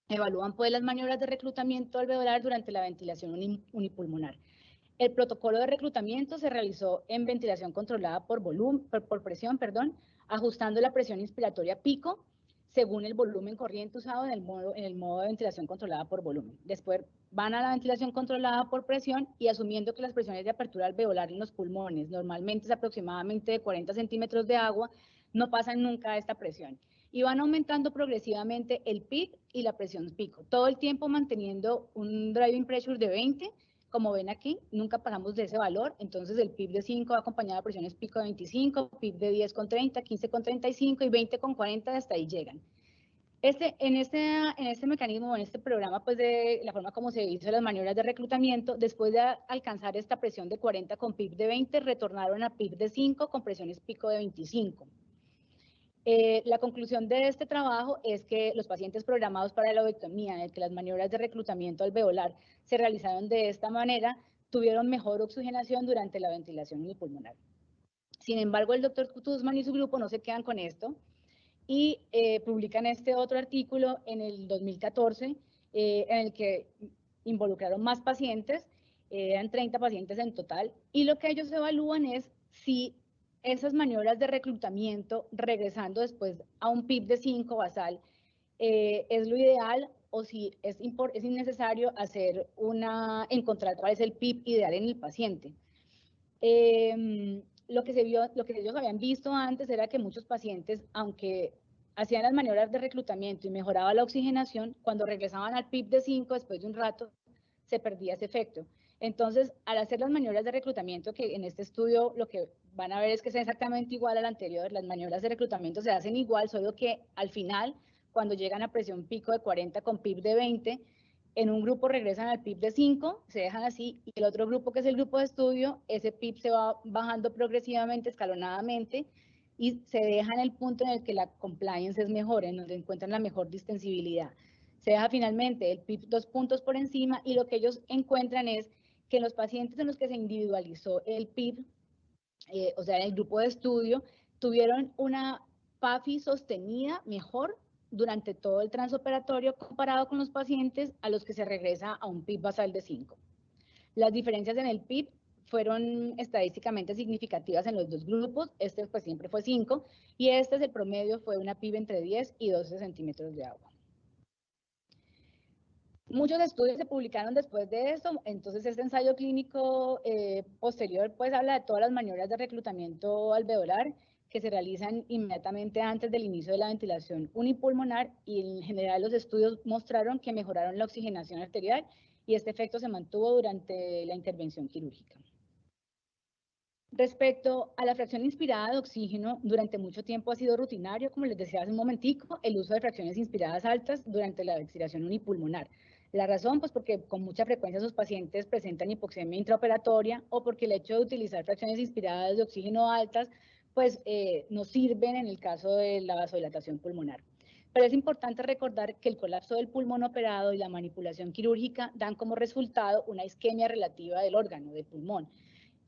evalúan pues las maniobras de reclutamiento alveolar durante la ventilación unipulmonar. El protocolo de reclutamiento se realizó en ventilación controlada por presión, ajustando la presión inspiratoria pico según el volumen corriente usado en el modo de ventilación controlada por volumen. Después van a la ventilación controlada por presión y asumiendo que las presiones de apertura alveolar en los pulmones normalmente es aproximadamente de 40 centímetros de agua, no pasan nunca a esta presión. Y van aumentando progresivamente el PIP y la presión pico, todo el tiempo manteniendo un driving pressure de 20. Como ven aquí, nunca pasamos de ese valor, entonces el PIP de 5 va acompañado de presiones pico de 25, PIP de 10 con 30, 15 con 35 y 20 con 40, hasta ahí llegan. En este mecanismo, en este programa, pues de la forma como se hizo las maniobras de reclutamiento, después de alcanzar esta presión de 40 con PIP de 20, retornaron a PIP de 5 con presiones pico de 25. La conclusión de este trabajo es que los pacientes programados para la obectomía, en el que las maniobras de reclutamiento alveolar se realizaron de esta manera, tuvieron mejor oxigenación durante la ventilación unipulmonar. Sin embargo, el doctor Tuzman y su grupo no se quedan con esto y publican este otro artículo en el 2014, en el que involucraron más pacientes, eran 30 pacientes en total, y lo que ellos evalúan es si esas maniobras de reclutamiento, regresando después a un PIP de 5 basal, es lo ideal o si es innecesario encontrar cuál es el PIP ideal en el paciente. Lo que ellos habían visto antes era que muchos pacientes, aunque hacían las maniobras de reclutamiento y mejoraba la oxigenación, cuando regresaban al PIP de 5 después de un rato, se perdía ese efecto. Entonces, al hacer las maniobras de reclutamiento, que en este estudio lo que van a ver es que es exactamente igual al anterior, las maniobras de reclutamiento se hacen igual, solo que al final, cuando llegan a presión pico de 40 con PIP de 20, en un grupo regresan al PIP de 5, se dejan así, y el otro grupo, que es el grupo de estudio, ese PIP se va bajando progresivamente, escalonadamente, y se deja en el punto en el que la compliance es mejor, en donde encuentran la mejor distensibilidad. Se deja finalmente el PIB 2 puntos por encima y lo que ellos encuentran es que los pacientes en los que se individualizó el PIB, o sea, en el grupo de estudio, tuvieron una PAFI sostenida mejor durante todo el transoperatorio comparado con los pacientes a los que se regresa a un PIB basal de 5. Las diferencias en el PIB fueron estadísticamente significativas en los dos grupos, este pues siempre fue 5, y este es el promedio, fue una PIB entre 10 y 12 centímetros de agua. Muchos estudios se publicaron después de esto, entonces este ensayo clínico posterior pues habla de todas las maniobras de reclutamiento alveolar que se realizan inmediatamente antes del inicio de la ventilación unipulmonar y en general los estudios mostraron que mejoraron la oxigenación arterial y este efecto se mantuvo durante la intervención quirúrgica. Respecto a la fracción inspirada de oxígeno, durante mucho tiempo ha sido rutinario, como les decía hace un momentico, el uso de fracciones inspiradas altas durante la ventilación unipulmonar. La razón, pues porque con mucha frecuencia sus pacientes presentan hipoxemia intraoperatoria o porque el hecho de utilizar fracciones inspiradas de oxígeno altas, pues nos sirven en el caso de la vasodilatación pulmonar. Pero es importante recordar que el colapso del pulmón operado y la manipulación quirúrgica dan como resultado una isquemia relativa del órgano, del pulmón,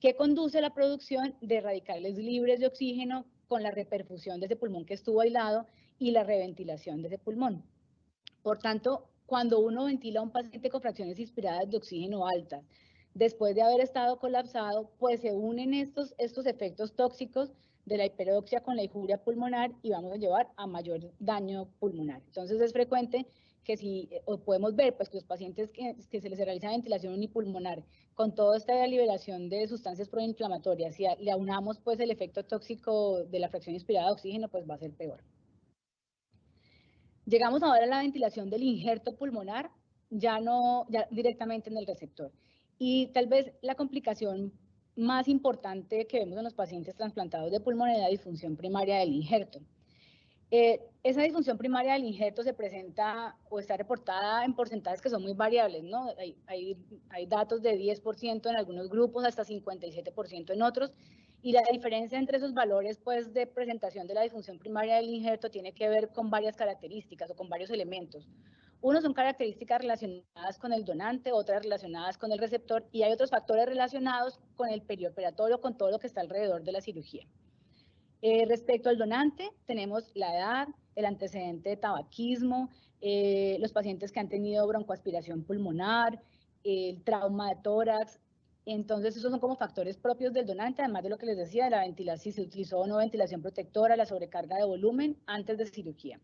que conduce a la producción de radicales libres de oxígeno con la reperfusión de ese pulmón que estuvo aislado y la reventilación de ese pulmón. Por tanto, cuando uno ventila a un paciente con fracciones inspiradas de oxígeno altas, después de haber estado colapsado, pues se unen estos efectos tóxicos de la hiperoxia con la injuria pulmonar y vamos a llevar a mayor daño pulmonar. Entonces es frecuente que si podemos ver pues que los pacientes que se les realiza ventilación unipulmonar con toda esta liberación de sustancias proinflamatorias, si le aunamos pues el efecto tóxico de la fracción inspirada de oxígeno, pues va a ser peor. Llegamos ahora a la ventilación del injerto pulmonar, ya directamente en el receptor. Y tal vez la complicación más importante que vemos en los pacientes trasplantados de pulmón es la disfunción primaria del injerto. Esa disfunción primaria del injerto se presenta o está reportada en porcentajes que son muy variables, ¿no? Hay datos de 10% en algunos grupos, hasta 57% en otros, y la diferencia entre esos valores pues, de presentación de la disfunción primaria del injerto tiene que ver con varias características o con varios elementos. Unos son características relacionadas con el donante, otras relacionadas con el receptor, y hay otros factores relacionados con el perioperatorio, con todo lo que está alrededor de la cirugía. Respecto al donante, tenemos la edad, el antecedente de tabaquismo, los pacientes que han tenido broncoaspiración pulmonar, el trauma de tórax. Entonces, esos son como factores propios del donante, además de lo que les decía, de la ventilación, si se utilizó o no ventilación protectora, la sobrecarga de volumen antes de cirugía.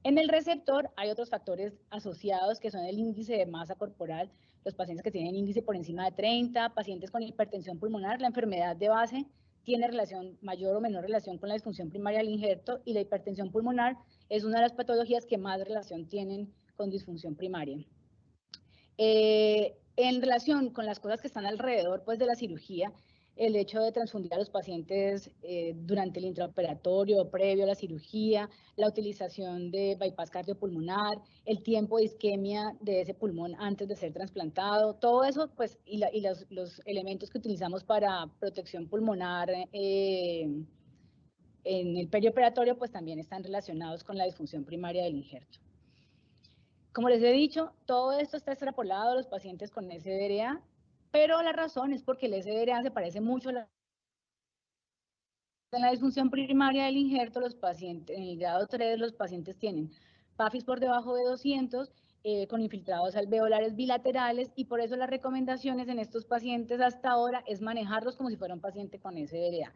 En el receptor hay otros factores asociados que son el índice de masa corporal, los pacientes que tienen índice por encima de 30, pacientes con hipertensión pulmonar, la enfermedad de base tiene relación, mayor o menor relación con la disfunción primaria del injerto y la hipertensión pulmonar es una de las patologías que más relación tienen con disfunción primaria. En relación con las cosas que están alrededor pues, de la cirugía, el hecho de transfundir a los pacientes durante el intraoperatorio o previo a la cirugía, la utilización de bypass cardiopulmonar, el tiempo de isquemia de ese pulmón antes de ser trasplantado, todo eso pues, y los elementos que utilizamos para protección pulmonar en el perioperatorio pues también están relacionados con la disfunción primaria del injerto. Como les he dicho, todo esto está extrapolado a los pacientes con SDRA, pero la razón es porque el SDRA se parece mucho a la disfunción primaria del injerto. Los pacientes, en el grado 3, los pacientes tienen PAFIs por debajo de 200, con infiltrados alveolares bilaterales, y por eso las recomendaciones en estos pacientes hasta ahora es manejarlos como si fuera un paciente con SDRA.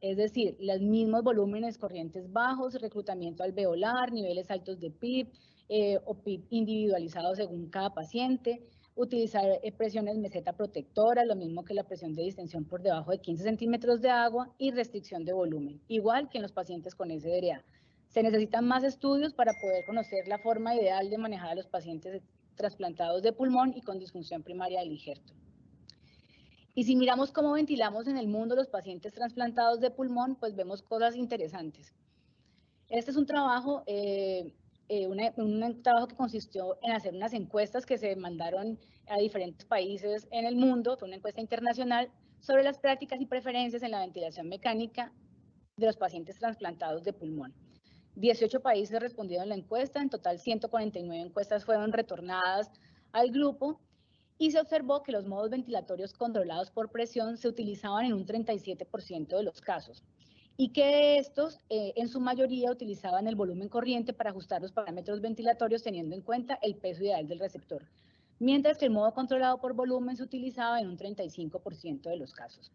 Es decir, los mismos volúmenes corrientes bajos, reclutamiento alveolar, niveles altos de PIB, o PIB individualizado según cada paciente, utilizar presiones meseta protectoras, lo mismo que la presión de distensión por debajo de 15 centímetros de agua y restricción de volumen, igual que en los pacientes con SDRA. Se necesitan más estudios para poder conocer la forma ideal de manejar a los pacientes trasplantados de pulmón y con disfunción primaria del injerto. Y si miramos cómo ventilamos en el mundo los pacientes trasplantados de pulmón, pues vemos cosas interesantes. Este es un trabajo, un trabajo que consistió en hacer unas encuestas que se mandaron a diferentes países en el mundo, fue una encuesta internacional sobre las prácticas y preferencias en la ventilación mecánica de los pacientes trasplantados de pulmón. 18 países respondieron a la encuesta, en total 149 encuestas fueron retornadas al grupo y se observó que los modos ventilatorios controlados por presión se utilizaban en un 37% de los casos y que estos en su mayoría utilizaban el volumen corriente para ajustar los parámetros ventilatorios teniendo en cuenta el peso ideal del receptor, mientras que el modo controlado por volumen se utilizaba en un 35% de los casos.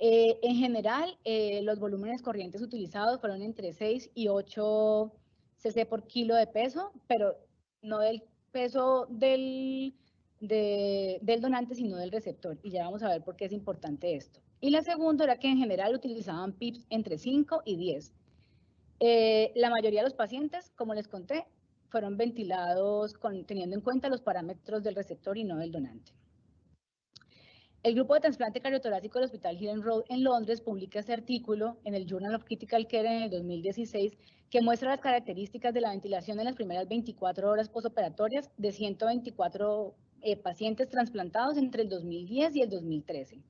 En general, los volúmenes corrientes utilizados fueron entre 6 y 8 cc por kilo de peso, pero no del peso del donante, sino del receptor. Y ya vamos a ver por qué es importante esto. Y la segunda era que en general utilizaban PIPs entre 5 y 10. La mayoría de los pacientes, como les conté, fueron ventilados teniendo en cuenta los parámetros del receptor y no del donante. El grupo de trasplante cardiotorácico del Hospital Hill Road en Londres publica este artículo en el Journal of Critical Care en el 2016 que muestra las características de la ventilación en las primeras 24 horas postoperatorias de 124 pacientes trasplantados entre el 2010 y el 2013.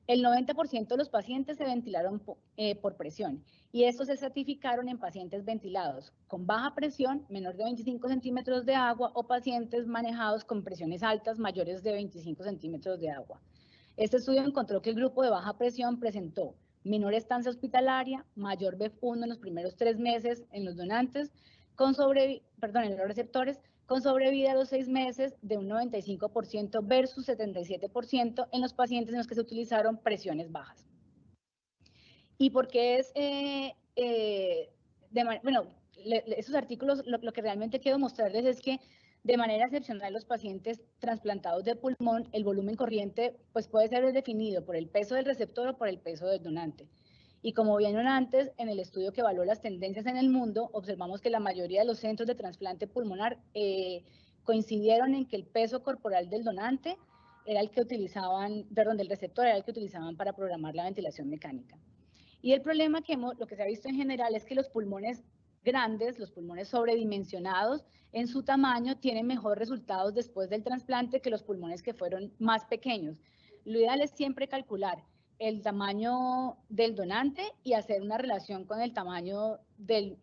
El 90% de los pacientes se ventilaron por presión y estos se estratificaron en pacientes ventilados con baja presión, menor de 25 centímetros de agua, o pacientes manejados con presiones altas mayores de 25 centímetros de agua. Este estudio encontró que el grupo de baja presión presentó menor estancia hospitalaria, mayor BEF1 en los primeros 3 meses en los donantes, en los receptores, con sobrevida a los 6 meses de un 95% versus 77% en los pacientes en los que se utilizaron presiones bajas. ¿Y por qué es? Esos artículos lo que realmente quiero mostrarles es que de manera excepcional los pacientes trasplantados de pulmón, el volumen corriente pues puede ser definido por el peso del receptor o por el peso del donante. Y como vieron antes, en el estudio que evaluó las tendencias en el mundo, observamos que la mayoría de los centros de trasplante pulmonar coincidieron en que el peso corporal del donante era el que utilizaban, del receptor era el que utilizaban para programar la ventilación mecánica. Y el problema lo que se ha visto en general es que los pulmones grandes, los pulmones sobredimensionados en su tamaño, tienen mejores resultados después del trasplante que los pulmones que fueron más pequeños. Lo ideal es siempre calcular el tamaño del donante y hacer una relación con el tamaño del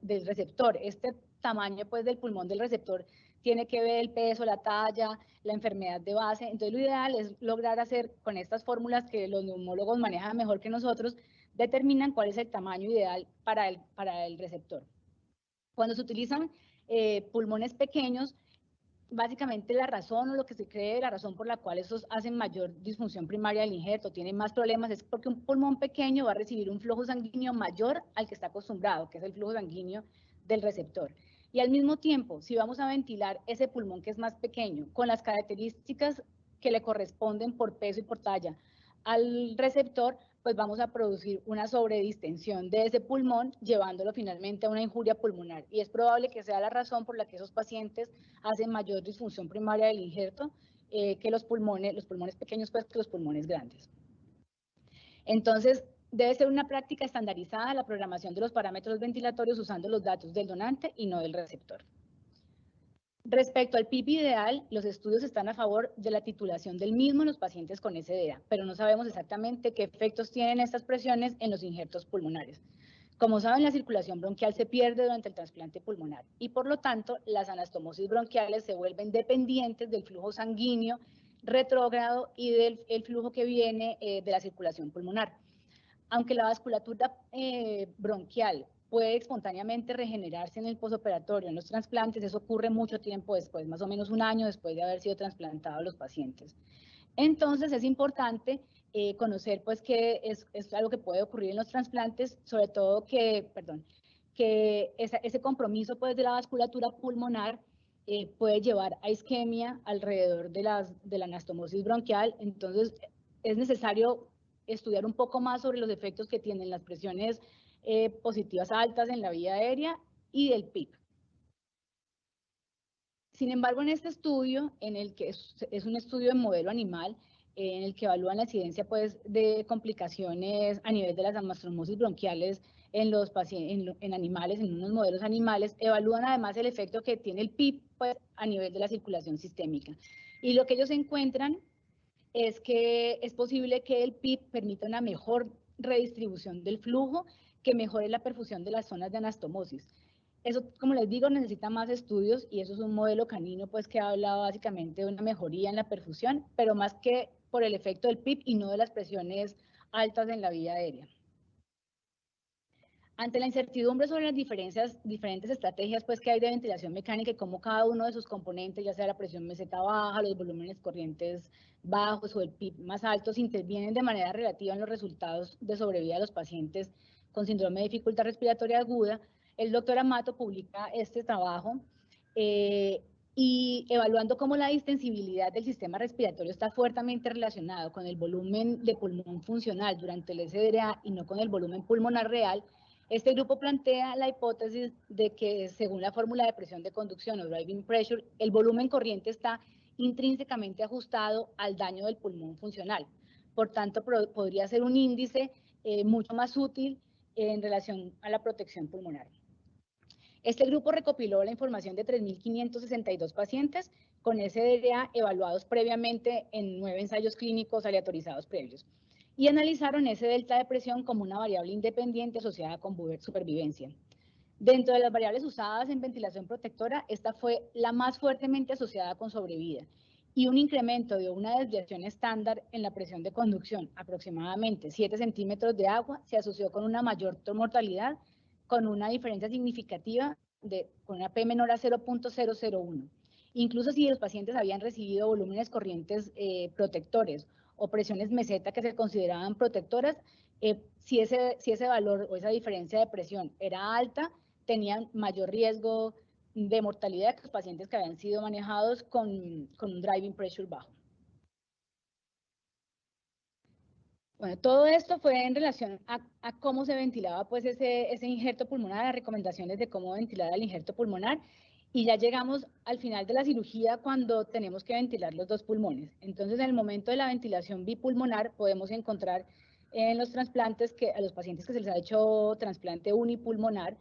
receptor. Este tamaño pues del pulmón del receptor tiene que ver el peso, la talla, la enfermedad de base. Entonces lo ideal es lograr hacer con estas fórmulas que los neumólogos manejan mejor que nosotros, determinan cuál es el tamaño ideal para el receptor. Cuando se utilizan pulmones pequeños, básicamente la razón o lo que se cree, la razón por la cual estos hacen mayor disfunción primaria del injerto, tienen más problemas, es porque un pulmón pequeño va a recibir un flujo sanguíneo mayor al que está acostumbrado, que es el flujo sanguíneo del receptor. Y al mismo tiempo, si vamos a ventilar ese pulmón que es más pequeño, con las características que le corresponden por peso y por talla al receptor, pues vamos a producir una sobredistensión de ese pulmón, llevándolo finalmente a una injuria pulmonar. Y es probable que sea la razón por la que esos pacientes hacen mayor disfunción primaria del injerto que los pulmones pequeños, pues, que los pulmones grandes. Entonces, debe ser una práctica estandarizada la programación de los parámetros ventilatorios usando los datos del donante y no del receptor. Respecto al PIP ideal, los estudios están a favor de la titulación del mismo en los pacientes con SDA, pero no sabemos exactamente qué efectos tienen estas presiones en los injertos pulmonares. Como saben, la circulación bronquial se pierde durante el trasplante pulmonar y por lo tanto las anastomosis bronquiales se vuelven dependientes del flujo sanguíneo retrógrado y del flujo que viene de la circulación pulmonar. Aunque la vasculatura bronquial puede espontáneamente regenerarse en el posoperatorio, en los trasplantes, eso ocurre mucho tiempo después, más o menos un año después de haber sido trasplantados los pacientes. Entonces es importante conocer pues que es algo que puede ocurrir en los trasplantes, sobre todo que ese compromiso pues de la vasculatura pulmonar puede llevar a isquemia alrededor de la anastomosis bronquial. Entonces es necesario estudiar un poco más sobre los efectos que tienen las presiones positivas altas en la vía aérea y del PIP. Sin embargo, en este estudio, en el que es un estudio de modelo animal, en el que evalúan la incidencia pues, de complicaciones a nivel de las anastomosis bronquiales en los pacientes, en animales, en unos modelos animales, evalúan además el efecto que tiene el PIP pues, a nivel de la circulación sistémica. Y lo que ellos encuentran es que es posible que el PIP permita una mejor redistribución del flujo que mejore la perfusión de las zonas de anastomosis. Eso, como les digo, necesita más estudios y eso es un modelo canino pues que habla básicamente de una mejoría en la perfusión, pero más que por el efecto del PIB y no de las presiones altas en la vía aérea. Ante la incertidumbre sobre las diferentes estrategias pues, que hay de ventilación mecánica y cómo cada uno de sus componentes, ya sea la presión meseta baja, los volúmenes corrientes bajos o el PIB más altos, intervienen de manera relativa en los resultados de sobrevida de los pacientes con síndrome de dificultad respiratoria aguda, el doctor Amato publica este trabajo y evaluando cómo la distensibilidad del sistema respiratorio está fuertemente relacionado con el volumen de pulmón funcional durante el SDRA y no con el volumen pulmonar real. Este grupo plantea la hipótesis de que, según la fórmula de presión de conducción o driving pressure, el volumen corriente está intrínsecamente ajustado al daño del pulmón funcional. Por tanto, podría ser un índice mucho más útil en relación a la protección pulmonar. Este grupo recopiló la información de 3.562 pacientes con SDRA evaluados previamente en 9 ensayos clínicos aleatorizados previos y analizaron ese delta de presión como una variable independiente asociada con supervivencia. Dentro de las variables usadas en ventilación protectora, esta fue la más fuertemente asociada con sobrevida y un incremento de una desviación estándar en la presión de conducción, aproximadamente 7 centímetros de agua, se asoció con una mayor mortalidad, con una diferencia significativa con una P menor a 0.001. Incluso si los pacientes habían recibido volúmenes corrientes protectores o presiones meseta que se consideraban protectoras, si ese valor o esa diferencia de presión era alta, tenían mayor riesgo de mortalidad que los pacientes que habían sido manejados con un driving pressure bajo. Bueno, todo esto fue en relación a cómo se ventilaba pues ese injerto pulmonar, las recomendaciones de cómo ventilar el injerto pulmonar, y ya llegamos al final de la cirugía cuando tenemos que ventilar los dos pulmones. Entonces, en el momento de la ventilación bipulmonar podemos encontrar en los trasplantes a los pacientes que se les ha hecho trasplante unipulmonar,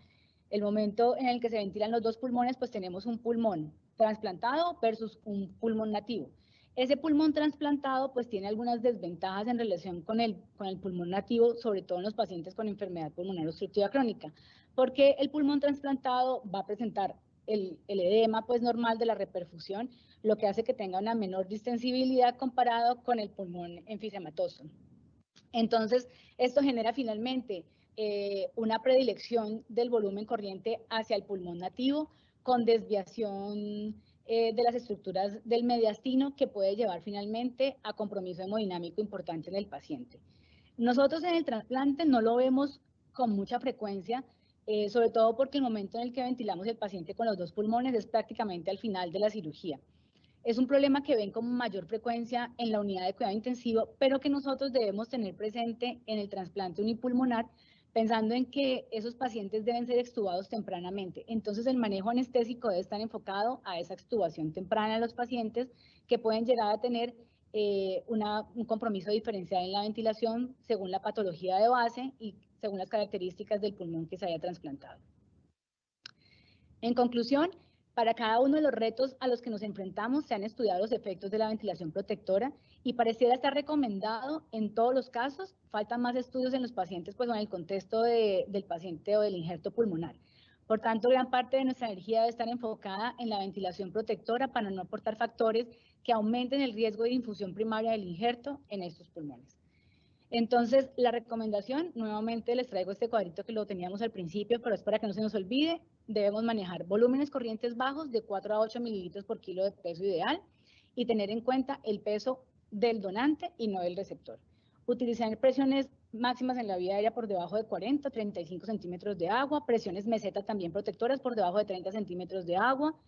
el momento en el que se ventilan los dos pulmones, pues tenemos un pulmón trasplantado versus un pulmón nativo. Ese pulmón trasplantado pues tiene algunas desventajas en relación con el pulmón nativo, sobre todo en los pacientes con enfermedad pulmonar obstructiva crónica, porque el pulmón trasplantado va a presentar el edema pues normal de la reperfusión, lo que hace que tenga una menor distensibilidad comparado con el pulmón enfisematoso. Entonces, esto genera finalmente una predilección del volumen corriente hacia el pulmón nativo con desviación de las estructuras del mediastino que puede llevar finalmente a compromiso hemodinámico importante en el paciente. Nosotros en el trasplante no lo vemos con mucha frecuencia, sobre todo porque el momento en el que ventilamos el paciente con los dos pulmones es prácticamente al final de la cirugía. Es un problema que ven con mayor frecuencia en la unidad de cuidado intensivo, pero que nosotros debemos tener presente en el trasplante unipulmonar, pensando en que esos pacientes deben ser extubados tempranamente. Entonces, el manejo anestésico debe estar enfocado a esa extubación temprana de los pacientes que pueden llegar a tener un compromiso diferencial en la ventilación según la patología de base y según las características del pulmón que se haya trasplantado. En conclusión, para cada uno de los retos a los que nos enfrentamos se han estudiado los efectos de la ventilación protectora y pareciera estar recomendado en todos los casos. Faltan más estudios en los pacientes pues en el contexto del paciente o del injerto pulmonar. Por tanto, gran parte de nuestra energía debe estar enfocada en la ventilación protectora para no aportar factores que aumenten el riesgo de infusión primaria del injerto en estos pulmones. Entonces, la recomendación, nuevamente les traigo este cuadrito que lo teníamos al principio, pero es para que no se nos olvide, debemos manejar volúmenes corrientes bajos de 4 a 8 mililitros por kilo de peso ideal y tener en cuenta el peso del donante y no del receptor. Utilizar presiones máximas en la vía aérea por debajo de 40 a 35 centímetros de agua, presiones meseta también protectoras por debajo de 30 centímetros de agua.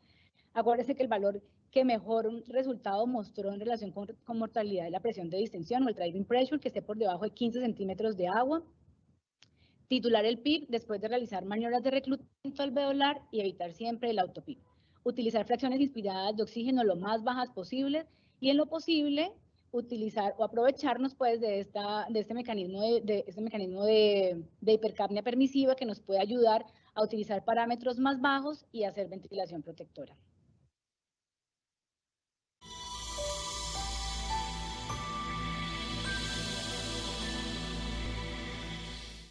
Acuérdense que el valor que mejor resultado mostró en relación con mortalidad de la presión de distensión o el driving pressure, que esté por debajo de 15 centímetros de agua. Titular el PIB después de realizar maniobras de reclutamiento alveolar y evitar siempre el autopIB. Utilizar fracciones inspiradas de oxígeno lo más bajas posibles y en lo posible utilizar o aprovecharnos pues de este mecanismo de hipercapnia permisiva que nos puede ayudar a utilizar parámetros más bajos y hacer ventilación protectora.